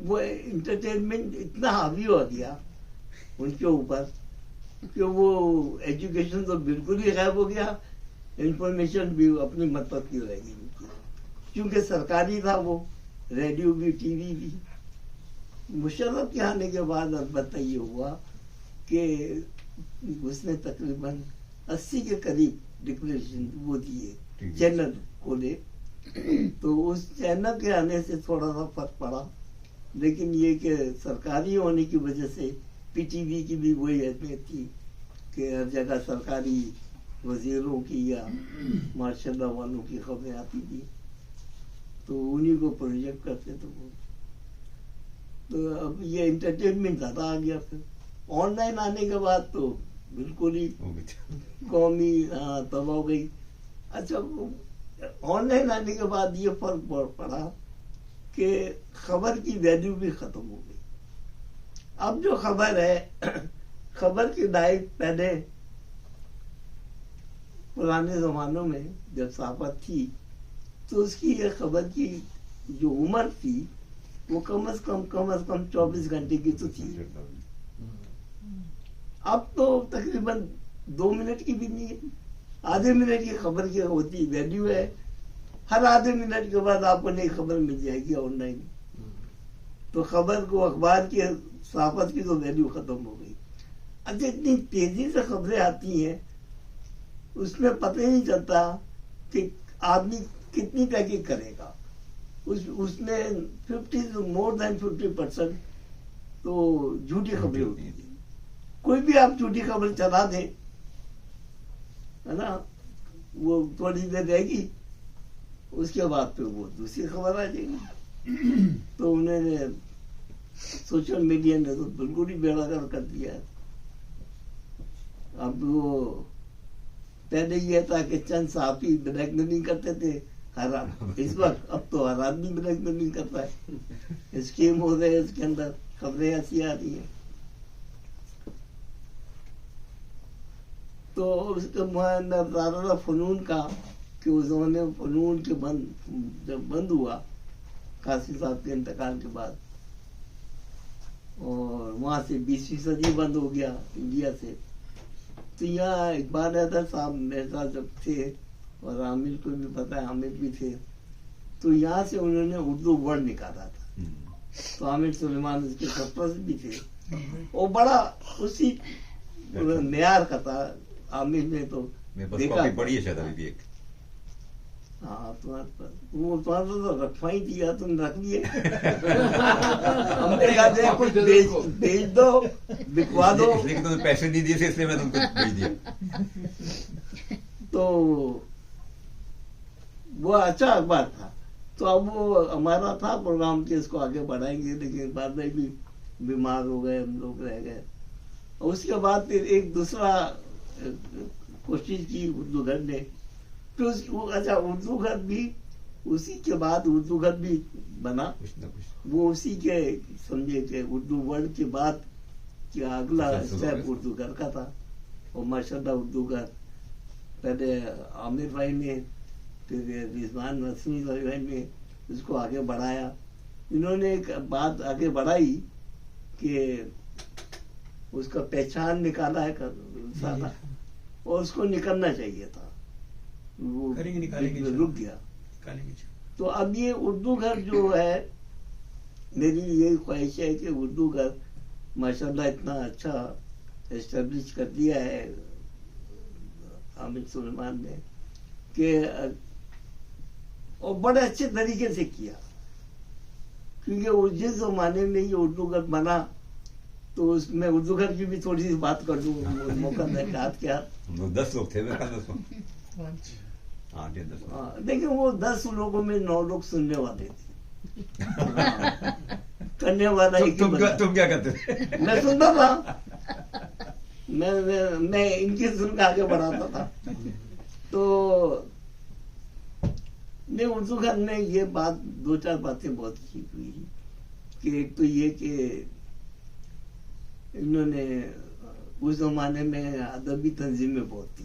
H: وہ انٹرٹینمنٹ اتنا حاوی ہو گیا ان کے اوپر کہ وہ ایجوکیشن تو بالکل ہی غائب ہو گیا, انفارمیشن بھی اپنی مطلب کی رہ گئی کیونکہ سرکاری تھا وہ, ریڈیو بھی ٹی وی بھی. مشرف کے آنے کے بعد البتہ یہ ہوا کہ اس نے تقریباً 80 کے قریب ڈکلیریشن وہ دیے, چینل کھولے, تو اس چینل کے آنے سے تھوڑا سا فرق پڑا. لیکن یہ کہ سرکاری ہونے کی وجہ سے پی ٹی وی کی بھی وہی اہمیت تھی کہ ہر جگہ سرکاری وزیروں کی یا ماشاء اللہ والوں کی خبریں آتی تھی, تو انہی کو پروجیکٹ کرتے تھے وہ. تو اب یہ انٹرٹینمنٹ زیادہ آ گیا. پھر آن لائن آنے کے بعد تو بالکل ہی قومی تباہ ہو گئی. اچھا, آن لائن آنے کے بعد یہ فرق پڑا کہ خبر کی ویلیو بھی ختم ہو گئی. اب جو خبر ہے, خبر کی لائف پہلے پرانے زمانوں میں جب صحافت تھی تو اس کی یہ خبر کی جو عمر تھی وہ کم از کم 24 گھنٹے کی تو تھی. اب تو تقریباً 2 منٹ کی بھی نہیں ہے, آدھے منٹ کی خبر کی ہوتی ویلیو ہے. ہر آدھے منٹ کے بعد آپ کو نئی خبر مل جائے گی آن لائن. تو خبر کو, اخبار کی صحافت کی تو ویلیو ختم ہو گئی. اچھا, اتنی تیزی سے خبریں آتی ہیں اس میں پتہ ہی نہیں چلتا کہ آدمی کتنی تحقیق کرے گا. اس میں 50% تو جھوٹی خبریں ہوتی ہیں. کوئی بھی آپ جھوٹی خبر چلا دیں ہے نا, وہ تھوڑی دیر رہے گی, اس کے بعد پھر وہ دوسری خبر آ جائے گی. تو انہوں نے سوشل میڈیا نے تو بالکل ہی بیڑا گرک کر دیا ہے. اب وہ پہلے یہ تھا کہ چند صحافی بلیک میلنگ کرتے تھے, اس وقت اب تو ہر آدمی بلیک میلنگ کرتا ہے. اسکیم ہو رہے اس کے اندر خبریں ایسی آ رہی ہیں. تو اس کے نظارہ فنون کا کہ اس زمانے فنون کے جب بند ہوا قاسم صاحب کے انتقال کے بعد, اور وہاں سے 20ویں صدی بند ہو گیا انڈیا سے, تو یہاں اقبال حیدر صاحب میرے ساتھ جب تھے اور عامر کو بھی پتا ہے, عامر بھی تھے, تو یہاں سے انہوں نے اردو ورڈ نکالا تھا. تو عامر سلیمان اس کے سرپرست بھی تھے, وہ بڑا اسی معیار کا تھا. عامر نے تو دیکھا
C: پڑھی ہے شاید ابھی ایک,
H: ہاں وہ تمہارا تو رکھوا ہی دیا, تم رکھ لیے. ہم نے کہا کچھ بھیج دو, بکوا دو.
C: لیکن تم پیسے نہیں دیے تھے اس لیے میں تم کو بھیج دیا.
H: تو وہ اچھا اخبار تھا. تو اب وہ ہمارا تھا پروگرام کہ اس کو آگے بڑھائیں گے, لیکن بعد میں بھی بیمار ہو گئے, ہم لوگ رہ گئے. اور اس کے بعد پھر ایک دوسرا کوشش کی اردو گھر نے. اچھا, اردو گھر بھی اسی کے بعد اردو گھر بھی بنا, وہ اسی کے سمجھے کہ اردو ورڈ کے بعد کیا اگلا اسٹیپ اردو گھر کا تھا. اور ماشاءاللہ اردو گھر پہلے عامر بھائی نے, پھر رضوان نسمی بھائی نے اس کو آگے بڑھایا. انہوں نے ایک بات آگے بڑھائی کہ اس کا پہچان نکالا ہے اور اس کو نکلنا چاہیے تھا, وہ رک گیا. تو اب یہ اردو گھر جو ہے, میری یہی خواہش ہے کہ اردو گھر ماشاءاللہ اتنا اچھا اسٹیبلش کر دیا ہے عامر سلیمان نے کہ, اور بڑے اچھے طریقے سے کیا. کیونکہ جس زمانے میں یہ اردو گھر بنا تو اس میں اردو گھر کی بھی تھوڑی سی بات کر دوں, موقع میں ہاتھ کے ہاتھ
C: 10 لوگ تھے.
H: لیکن وہ 10 لوگوں میں 9 لوگ سننے والے تھے, کرنے والا.
C: تم کیا کرتے تھے؟
H: میں سنتا تھا, میں ان کی سن کے آگے بڑھاتا تھا. تو میں اردو گھر میں یہ بات 2-4 باتیں بہت ٹھیک ہوئی کہ ایک تو یہ کہ انہوں نے اس زمانے میں ادبی تنظیمیں بہت تھی,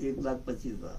H: 1,25,000।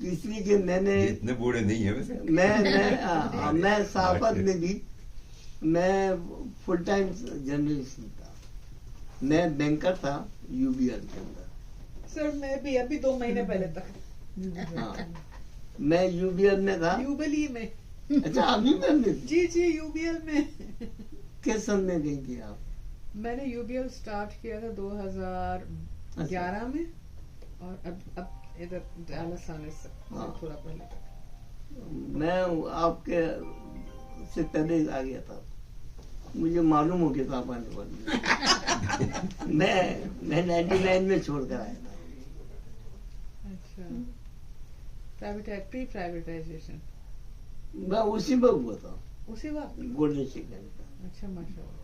H: اس لیے کہ میں نے
C: اتنے بوڑھے نہیں ہیں ویسے.
H: میں صحافت میں بھی میں فل ٹائم جرنلسٹ تھا. میں بینکر تھا UBL کے اندر.
F: سر میں بھی ابھی 2 مہینے پہلے تک
H: میں UBL میں تھا.
F: UBL میں.
H: اچھا ابھی میں
F: جی UBL میں.
H: کس سن میں گئی تھی آپ؟
F: میں نے UBL سٹارٹ کیا تھا 2011 میں اور اب ادھر ڈالاس آنے سے تھوڑا پہلے تک.
H: میں آپ کے سے پہلے آ گیا تھا. مجھے معلوم ہو گیا تھا آپ آنے والے. میں 99 میں چھوڑ کر آیا تھا.
F: اچھا پری پرائیویٹائزیشن
H: میں اسی میں ہوا تھا.
F: اسی وقت
H: گولڈن شیکر.
F: اچھا ماشاء اللہ.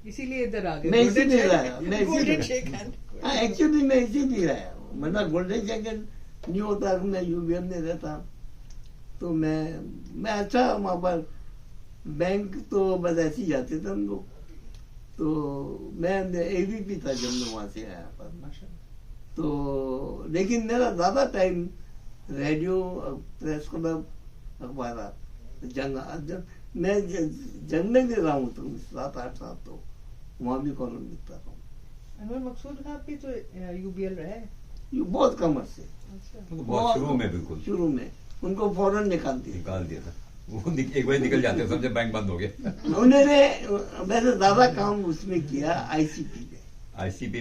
F: اسی لیے ادھر آ گئے.
H: میں اسی میں رہا. ایکچولی میں اسی میں رہا. مطلب گولڈن شیکر نہیں ہوتا. میں UBL میں رہتا تو میں اچھا وہاں پر بینک تو بس ایسے ہی جاتے تھے ہم لوگ. تو میں AVP تھا جب میں وہاں سے آیا پر. تو لیکن میرا زیادہ ٹائم ریڈیو, پریس کلب, اخبارات, میں جنگ میں بھی رہا ہوں تو 7-8 سال تو وہاں بھی کالم لکھتا تھا.
F: انور مقصود خان بھی تو UBL رہے
H: بہت کم عرصے.
C: بہت شروع میں, بالکل
H: شروع میں ان کو فوراً نکال
C: دیا تھا. وہ ایک بار نکل جاتے سمجھے بینک بند ہو گیا.
H: انہوں نے ویسے زیادہ کام اس میں کیا ICP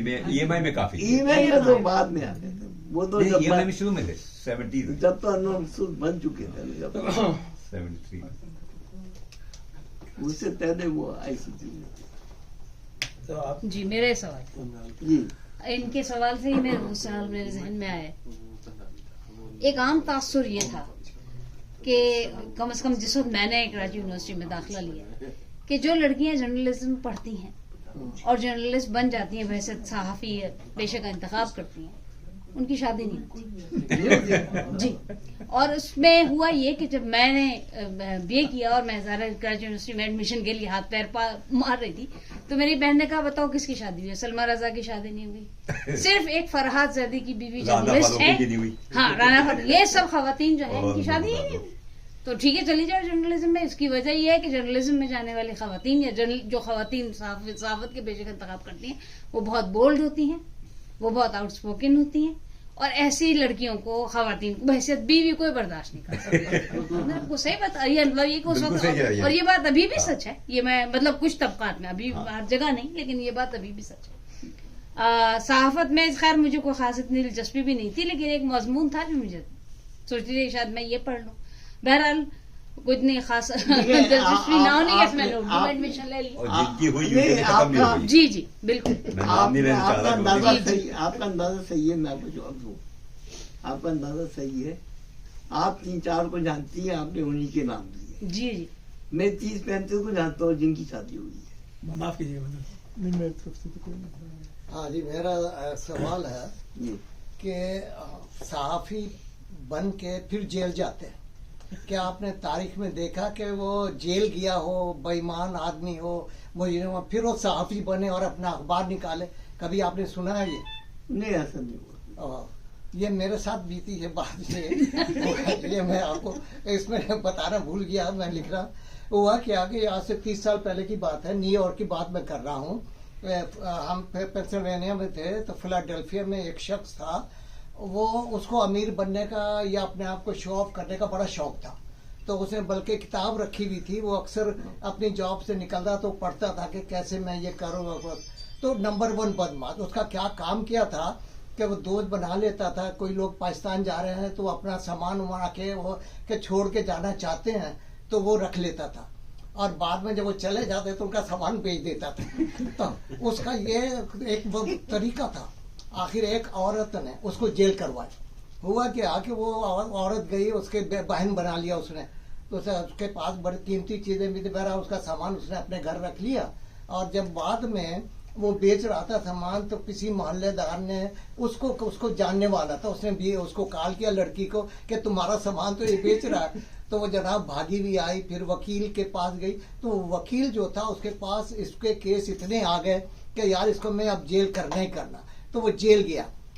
H: میں.
C: EMI میں کافی.
H: EMI میں تو بعد میں آتے تھے. وہ تو
C: EMI میں شروع میں تھے 70
H: جب تو انور مقصود بن چکے تھے.
C: 73
H: اس سے پہلے وہ ICP میں.
A: جی میرے سوال
H: جی
A: ان کے سوال سے ہی میرے ذہن میں آیا. ایک عام تاثر یہ تھا کہ کم از کم جس وقت میں نے کراچی یونیورسٹی میں داخلہ لیا کہ جو لڑکیاں جرنلزم پڑھتی ہیں اور جرنلسٹ بن جاتی ہیں ویسے صحافی پیشے کا انتخاب کرتی ہیں ان کی شادی نہیں ہوتی. جی اور اس میں ہوا یہ کہ جب میں نے BA کیا اور میں کراچی یونیورسٹی میں ایڈمیشن کے لیے ہاتھ پیر مار رہی تھی تو میری بہن نے کہا بتاؤ کس کی شادی ہوئی. سلما رضا کی شادی نہیں ہوئی. صرف ایک فرحات زیدی کی بیوی جرنلسٹ ہے. ہاں رانا فاروقی. یہ سب خواتین جو ہیں ان کی شادی ہی نہیں ہوئی. تو ٹھیک ہے چلی جاؤ جرنلزم میں. اس کی وجہ یہ ہے کہ جرنلزم میں جانے والی خواتین یا جو خواتین صحافت کے پیشے کا انتخاب کرتی ہیں وہ بہت بولڈ ہوتی ہیں, وہ بہت آؤٹ اسپوکن ہوتی ہیں اور ایسی لڑکیوں کو خواتین کو بحیثیت بیوی کوئی برداشت نہیں کر سکتی. کو صحیح بات یہ اور یہ بات ابھی بھی سچ ہے. یہ میں مطلب کچھ طبقات میں ابھی ہر جگہ نہیں لیکن یہ بات ابھی بھی سچ ہے. صحافت میں خیر مجھے کوئی خاص اتنی دلچسپی بھی نہیں تھی لیکن ایک مضمون تھا جو مجھے سوچتی تھی شاید میں یہ پڑھ لوں. بہرحال کوئی اتنی خاص دلچسپی نہ ہونے کے میں نے اردو میں ایڈمیشن لے لی. جی جی بالکل
H: آپ کا اندازہ صحیح ہے. میں آپ کو جواب دوں. آپ کا اندازہ صحیح ہے. آپ 3-4 کو جانتی ہیں, آپ نے انہیں کے نام دیے.
A: جی جی
H: میں 30-35 کو جانتا ہوں جن کی شادی ہوئی ہے.
B: معاف کیجیے.
D: ہاں جی میرا سوال ہے کہ صحافی بن کے پھر جیل جاتے ہیں. کیا آپ نے تاریخ میں دیکھا کہ وہ جیل گیا ہو, بے ایمان آدمی ہو, پھر وہ صحافی بنے اور اپنا اخبار نکالے؟ کبھی آپ نے سنا ہے یہ؟
H: نہیں ایسا نہیں ہوا.
D: یہ میرے ساتھ بیتی ہے بات. یہ میں آپ کو اس میں بتانا بھول گیا. میں لکھ رہا ہوا کہ آگے آج سے 30 سال پہلے کی بات ہے. نیو یارک کی بات میں کر رہا ہوں. ہم پینسلوینیا میں تھے تو فلاڈیلفیا میں ایک شخص تھا. وہ اس کو امیر بننے کا یا اپنے آپ کو شو آف کرنے کا بڑا شوق تھا. تو اس نے بلکہ کتاب رکھی ہوئی تھی. وہ اکثر اپنی جاب سے نکلتا تو پڑھتا تھا کہ کیسے میں یہ کروں. تو نمبر 1 بدمعاش. اس کا کیا کام کیا تھا کہ وہ دوست بنا لیتا تھا. کوئی لوگ پاکستان جا رہے ہیں تو اپنا سامان وہاں کے وہ کہ چھوڑ کے جانا چاہتے ہیں تو وہ رکھ لیتا تھا اور بعد میں جب وہ چلے جاتے تو ان کا سامان بیچ دیتا تھا. تو اس کا یہ ایک طریقہ تھا. آخر ایک عورت نے اس کو جیل کروائی. ہوا کہ آ کے وہ عورت گئی, اس کے بہن بنا لیا اس نے. تو اس کے پاس بڑی قیمتی چیزیں بھی تھی. بہرحال اس کا سامان اس نے اپنے گھر رکھ لیا. اور جب بعد میں وہ بیچ رہا تھا سامان تو کسی محلے دار نے اس کو جاننے والا تھا. اس نے بھی اس کو کال کیا لڑکی کو کہ تمہارا سامان تو یہ بیچ رہا ہے. تو وہ جناب بھاگی بھی آئی. پھر وکیل کے پاس گئی تو وکیل جو تھا اس کے پاس اس کے کیس اتنے آ گئے کہ یار اس کو میں اب جیل کرنا ہی کرنا. تو وہ جیل گیا.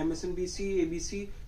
I: MSNBC, ABC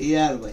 H: ARY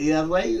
H: ARY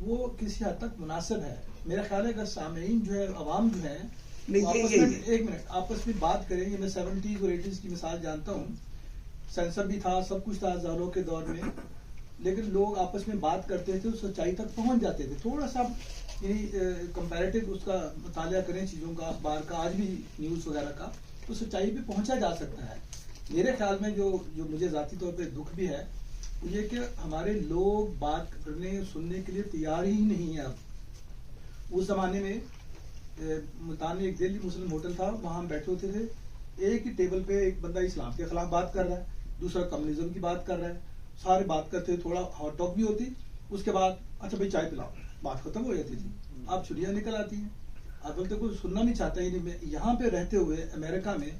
J: وہ کسی حد تک مناسب ہے. میرا خیال ہے کہ سامعین جو ہے، عوام جو ہے، ایک منٹ آپس میں بات کریں. یہ میں 70s اور 80s کی مثال جانتا ہوں. سینسر بھی تھا، سب کچھ تھا زالوں کے دور میں، لیکن لوگ آپس میں بات کرتے تھے، سچائی تک پہنچ جاتے تھے. تھوڑا سا یعنی کمپیریٹو اس کا مطالعہ کریں چیزوں کا، اخبار کا، آج بھی نیوز وغیرہ کا، تو سچائی پہ پہنچا جا سکتا ہے. میرے خیال میں جو مجھے ذاتی طور پہ دکھ بھی ہے وہ یہ کہ ہمارے لوگ بات کرنے سننے کے لیے تیار ہی نہیں ہیں. اب اس زمانے میں ملتان میں ایک دہلی مسلم ہوٹل تھا، وہاں ہم بیٹھے ہوتے تھے، ایک ہی ٹیبل پہ ایک بندہ اسلام کے خلاف بات کر رہا ہے، دوسرا کمیونزم کی بات کر رہا ہے، سارے بات کرتے، تھوڑا ہاٹ ٹاک بھی ہوتی، اس کے بعد اچھا بھائی چائے پلاؤ، بات ختم ہو جاتی تھی. اب چھٹیاں نکل آتی ہیں، اب بولتے کوئی سننا نہیں چاہتا. یعنی یہاں پہ رہتے ہوئے امریکہ میں،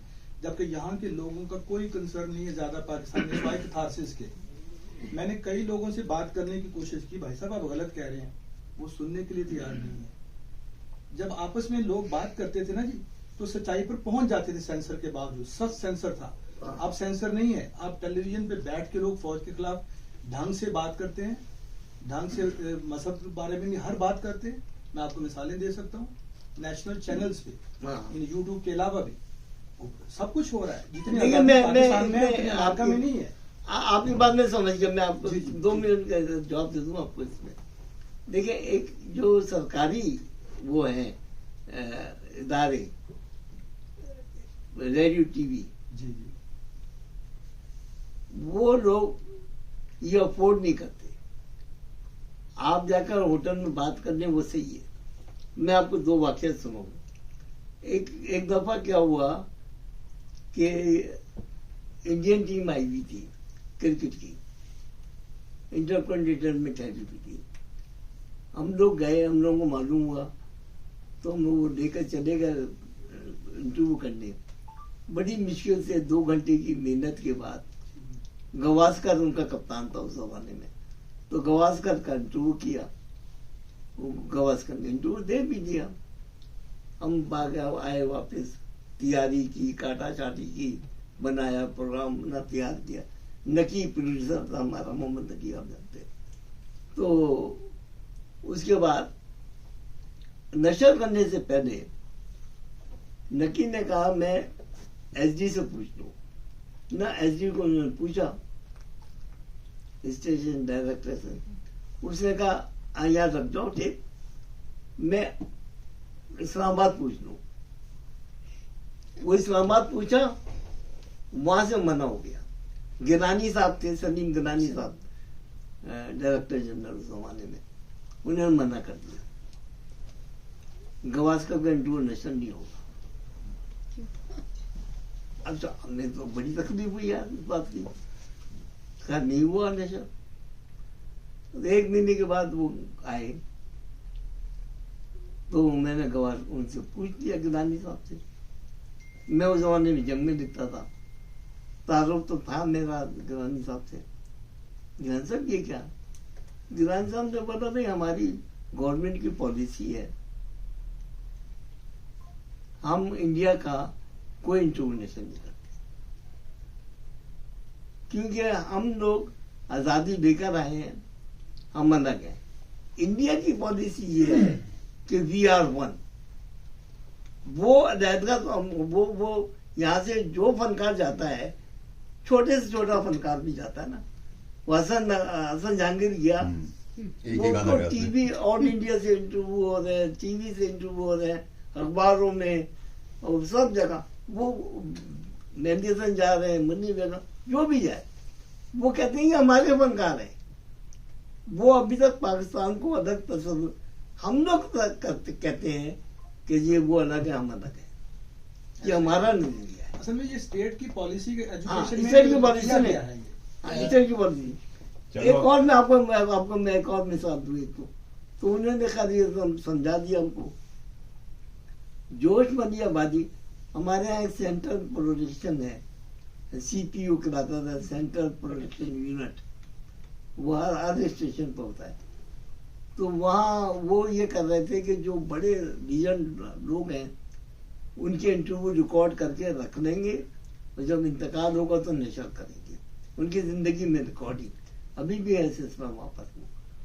J: جبکہ یہاں کے لوگوں کا کوئی کنسرن نہیں ہے زیادہ پاکستان میں سوائے کتھارسس کے. میں نے کئی لوگوں سے بات کرنے کی کوشش کی، بھائی صاحب آپ غلط کہہ رہے ہیں، وہ سننے کے لیے تیار نہیں ہے. جب آپس میں لوگ بات کرتے تھے نا جی، تو سچائی پر پہنچ جاتے تھے سینسر کے باوجود. سچ سینسر تھا، اب سینسر نہیں ہے. اب ٹیلی ویژن پہ بیٹھ کے لوگ فوج کے خلاف ڈھنگ سے بات کرتے ہیں، ڈھنگ سے مذہب کے بارے میں بھی ہر بات کرتے ہیں. میں آپ کو مثالیں دے سکتا ہوں، نیشنل چینلز پہ، یوٹیوب کے علاوہ بھی سب کچھ ہو رہا ہے. جتنے پاکستان میں علاقہ میں نہیں ہے.
H: آپ کی بات میں سمجھ گیا. میں آپ کو 2 منٹ کا جواب دے دوں آپ کو اس میں. دیکھیں، ایک جو سرکاری وہ ہیں ادارے، ریڈیو ٹی وی، وہ لوگ یہ افورڈ نہیں کرتے. آپ جا کر ہوٹل میں بات کرنے وہ صحیح ہے. میں آپ کو 2 واقعات سناؤں. ایک دفعہ کیا ہوا کہ انڈین ٹیم آئی ہوئی تھی کرکٹ کی، انٹر کنٹیننٹل میں ٹھہری ہوئی تھی. ہم لوگ گئے، ہم لوگوں کو معلوم ہوا تو ہم لوگ لے کر چلے گئے انٹرویو کرنے. بڑی مشکل سے 2 گھنٹے کی محنت کے بعد گواسکر ان کا کپتان تھا اس زمانے میں، تو گواسکر کا انٹرویو کیا. گواسکر نے انٹرویو دے بھی دیا. ہم آئے واپس، تیاری کی، کاٹا چاٹی کی، بنایا پروگرام، نہ تیار کیا. نکی پروڈیوسر تھا ہمارا، محمد نکی، آپ جانتے. تو اس کے بعد نشر کرنے سے پہلے نکی نے کہا میں ایس ڈی سے پوچھ لوں. نہ ایس ڈی کو انہوں نے پوچھا، اسٹیشن ڈائریکٹر سے. اس نے کہا یہاں رکھ جاؤ ٹیپ، میں اسلام آباد پوچھ لوں. وہ اسلام آباد پوچھا، وہاں سے منع ہو گیا. گیلانی صاحب تھے، سلیم گیلانی صاحب، ڈائریکٹر جنرل اس زمانے میں، انہوں نے منع کر دیا. گواسکر کا انٹرویو نشر نہیں ہوگا. اچھا، ہمیں تو بڑی تکلیف ہوئی یار اس بات کی. خیر نہیں ہوا نشر. 1 مہینے کے بعد وہ آئے تو میں نے ان سے پوچھ لیا گیلانی صاحب سے. میں اس زمانے میں جنگ میں لکھتا تھا، تعارف تو تھا میرا گیلانی صاحب سے. گیلانی صاحب یہ کیا؟ گیلانی صاحب نے بولا نہیں، ہماری گورنمنٹ کی پالیسی ہے، ہم انڈیا کا کوئی انٹرونیشن نہیں کرتے، کیونکہ ہم لوگ آزادی لے کر آئے ہیں، ہم الگ ہیں. انڈیا کی پالیسی یہ ہے کہ وی آر ون. وہ علیحدہ وہ یہاں سے جو فنکار جاتا ہے، چھوٹے سے چھوٹا فنکار بھی جاتا ہے نا. وہ حسن جہانگیر گیا، وہ ٹی وی آل انڈیا سے انٹرویو ہو رہے ہیں، ٹی وی سے انٹرویو ہو رہے ہیں، اخباروں میں اور سب جگہ. وہ مہندی حسن جا رہے ہیں، منی بیگم، جو بھی جائے، وہ کہتے ہیں کہ ہمارے فنکار ہیں. وہ ابھی تک پاکستان کو الگ تصور، ہم لوگ کہتے ہیں کہ یہ وہ الگ ہے، ہم الگ ہے، یہ ہمارا نہیں ہے.
J: اصل میں یہ اسٹیٹ کی پالیسی کے
H: ایجوکیشن کی پالیسی ہے. اسٹیٹ کی پالیسی. ایک اور میں آپ کو میں ایک اور مثال دوں. تو انہوں نے خالی سمجھا دیا ہم کو. جوش ملی آبادی، ہمارے یہاں ایک سینٹرل پروڈکشن ہے، سی پی یو کہلاتا تھا، سینٹرل پروڈکشن یونٹ. وہ ہر اسٹیشن پہ ہوتا ہے. تو وہاں وہ یہ کر رہے تھے کہ جو بڑے لیجنڈ لوگ ہیں ان کے انٹرویو ریکارڈ کر کے رکھ لیں گے، اور جب انتقال ہوگا تو نشر کریں گے. ان کی زندگی میں ریکارڈنگ ابھی بھی ہے سلسلہ واپس میں.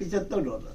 H: $75,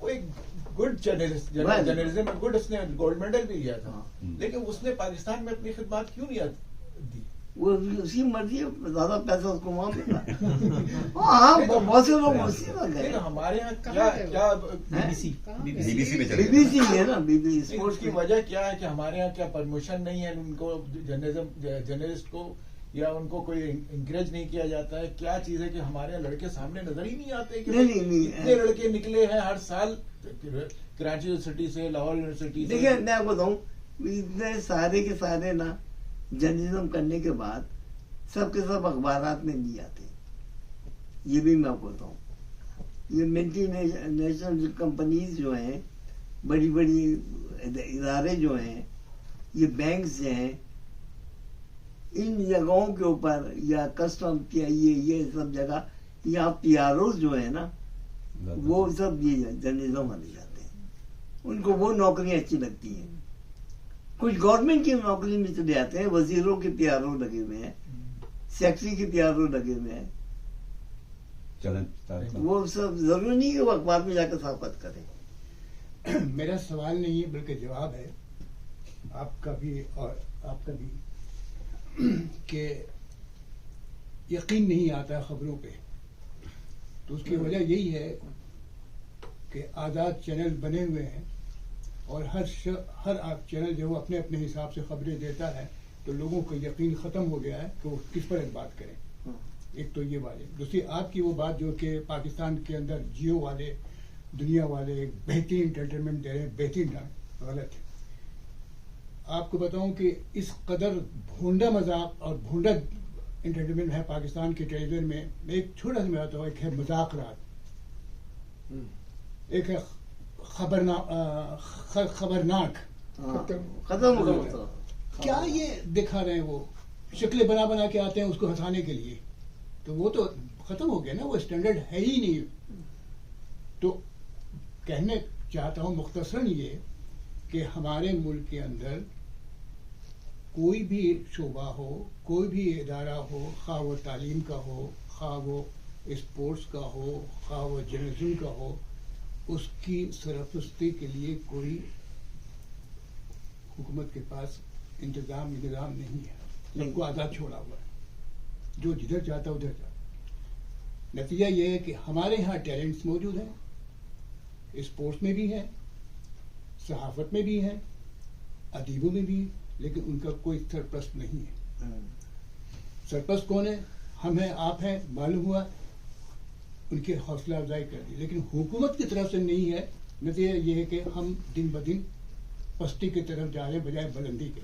J: وہ ایک گڈ جرنلزم میں گڈ، اس نے گولڈ میڈل بھی لیا تھا، لیکن اس نے پاکستان میں اپنی خدمات کیوں نہیں دی؟
H: وہ اسی مرضی ہے، زیادہ پیسہ اس کو وہاں ملا. ہاں بہت سے لوگ اسی طرح گئے.
J: ہمارے یہاں کیا
C: بی بی سی میں
H: بی بی سی ہے نا، بی بی سی.
J: اس کی وجہ کیا ہے کہ ہمارے یہاں کیا پرموشن نہیں ہے ان کو، جرنلسٹ کو، یا ان کو کوئی انکریج نہیں کیا جاتا ہے؟ کیا چیز ہے کہ ہمارے یہاں لڑکے سامنے نظر ہی نہیں آتے کہ اتنے لڑکے نکلے ہیں ہر سال کراچی یونیورسٹی سے، لاہور یونیورسٹی سے.
H: دیکھیں میں آپ بتاؤں، اتنے سارے کے سارے نا جرنلزم کرنے کے بعد سب کے سب اخبارات میں نہیں آتے. یہ بھی میں آپ کو بتاؤں، یہ ملٹی نیشنل کمپنیز جو ہیں، بڑی بڑی ادارے جو ہیں، یہ بینکس ہیں، ان جگہوں کے اوپر یا کسٹم کیا یہ سب جگہ یہاں پی آر اوز جو ہیں نا، وہ سب یہ جرنلزم والے جاتے ہیں. ان کو وہ نوکریاں اچھی لگتی ہیں. کچھ گورنمنٹ کی نوکری میں چلے آتے ہیں، وزیروں کے پی آر او لگے ہوئے ہیں، سیکٹری کے پی آر او لگے ہوئے ہیں. وہ سب ضروری نہیں کہ وہ اخبار میں جا کے صحافت کریں.
G: میرا سوال نہیں ہے بلکہ جواب ہے آپ کا بھی اور آپ کا بھی، کہ یقین نہیں آتا خبروں پہ. تو اس کی وجہ یہی ہے کہ آزاد چینل بنے ہوئے ہیں اور ہر چینل جو اپنے اپنے حساب سے خبریں دیتا ہے، تو لوگوں کا یقین ختم ہو گیا ہے کہ وہ کس پر بات کریں. ایک تو یہ بات ہے. دوسری آپ کی وہ بات جو کہ پاکستان کے اندر جیو والے، دنیا والے بہترین انٹرٹینمنٹ دے رہے ہیں، بہترین غلط ہے. آپ کو بتاؤں کہ اس قدر بھونڈا مذاق اور بھونڈا انٹرٹینمنٹ ہے پاکستان کے ٹیلی ویژن میں. ایک چھوٹا سا میں بتاؤں، ایک ہے مذاق رات، ایک ہے خبرناک.
H: ختم ہو گیا.
G: کیا یہ دکھا رہے ہیں؟ وہ شکلیں بنا بنا کے آتے ہیں اس کو ہنسانے کے لیے. تو وہ تو ختم ہو گیا نا، وہ اسٹینڈرڈ ہے ہی نہیں. تو کہنے چاہتا ہوں مختصراً یہ کہ ہمارے ملک کے اندر کوئی بھی شعبہ ہو، کوئی بھی ادارہ ہو، خواہ وہ تعلیم کا ہو، خواہ وہ اسپورٹس کا ہو، خواہ وہ جرنلزم کا ہو، اس کی سرپرستی کے لیے کوئی حکومت کے پاس انتظام نہیں ہے. سب کو آزاد چھوڑا ہوا ہے، جو جدھر چاہتا ادھر جاتا. نتیجہ یہ ہے کہ ہمارے یہاں ٹیلنٹس موجود ہیں، اسپورٹس میں بھی ہیں، صحافت میں بھی ہیں، ادیبوں میں بھی، لیکن ان کا کوئی سرپرست نہیں ہے. سرپرست کون ہے؟ ہم ہیں، آپ ہیں. معلوم ہوا ان کی حوصلہ افزائی کر دی، لیکن حکومت کی طرف سے نہیں ہے. نتیجہ یہ ہے کہ ہم دن بدن پستی کی طرف جا رہے ہیں بجائے بلندی کے.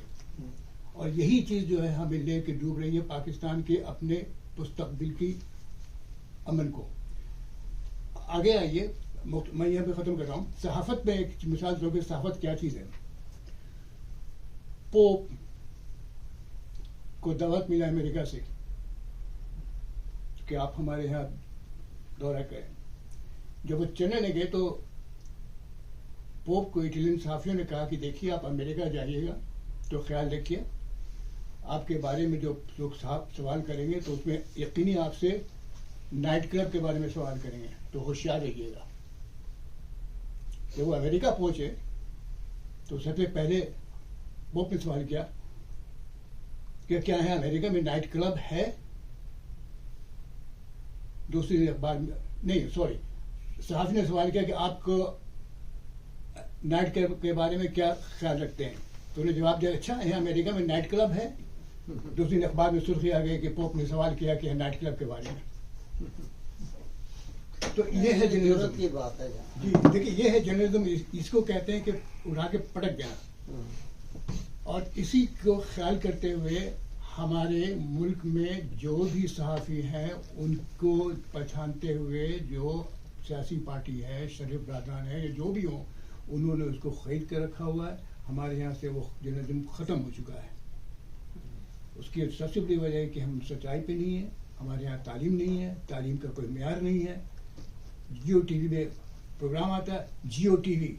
G: اور یہی چیز جو ہے ہمیں لے کے ڈوب رہی ہے پاکستان کے اپنے مستقبل کی امن کو. آگے آئیے، میں یہاں پہ ختم کر رہا ہوں. صحافت میں ایک مثال دو کہ صحافت کیا چیز ہے. پوپ کو دعوت ملا امریکہ سے کہ آپ ہمارے یہاں دورہ کریں. جب وہ چلنے گئے تو پوپ کو اٹلین صحافیوں نے کہا کہ دیکھیے آپ امریکہ جائیے گا تو خیال رکھیے آپ کے بارے میں جو لوگ سوال کریں گے تو اس میں یقینی آپ سے نائٹ کلب کے بارے میں سوال کریں گے، تو ہوشیار رہیے گا. جب وہ امریکہ پہنچے تو سب سے پہلے پوپ نے سوال کیا کہ کیا ہے امریکہ میں نائٹ کلب ہے؟ دوسری اخبار میں نہیں، سوری، صحافی نے سوال کیا کہ آپ کو نائٹ کلب کے بارے میں کیا خیال رکھتے ہیں؟ تو انہوں نے جواب دیا اچھا یہاں امریکہ میں نائٹ کلب ہے. دوسری اخبار میں سرخی آ گئی کہ پوپ نے سوال کیا کہ نائٹ کلب کے بارے میں. تو یہ ہے جرنلزم
D: کی بات ہے.
G: جی دیکھیے یہ ہے جرنلزم. اس کو کہتے ہیں کہ اڑا کے پٹک دینا. اور اسی کو خیال کرتے ہوئے ہمارے ملک میں جو بھی صحافی ہیں ان کو پہچانتے ہوئے جو سیاسی پارٹی ہے، شریف برادران ہے، جو بھی ہوں، انہوں نے اس کو خرید کر رکھا ہوا ہے. ہمارے یہاں سے وہ جرنلزم ختم ہو چکا ہے. اس کی سب سے بڑی وجہ ہے کہ ہم سچائی پہ نہیں ہیں، ہمارے یہاں تعلیم نہیں ہے، تعلیم کا کوئی معیار نہیں ہے. جیو ٹی وی میں پروگرام آتا ہے، جیو ٹی وی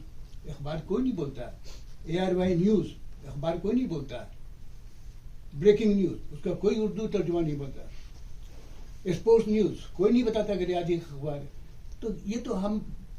G: اخبار کوئی نہیں بولتا ہے. ARY نیوز اخبار کوئی نہیں بولتا ہے. بریکنگ نیوز اس کا کوئی اردو ترجمہ نہیں بولتا. اسپورٹس نیوز کوئی نہیں بتاتا کہ ریاضی اخبار ہے. تو یہ تو ہم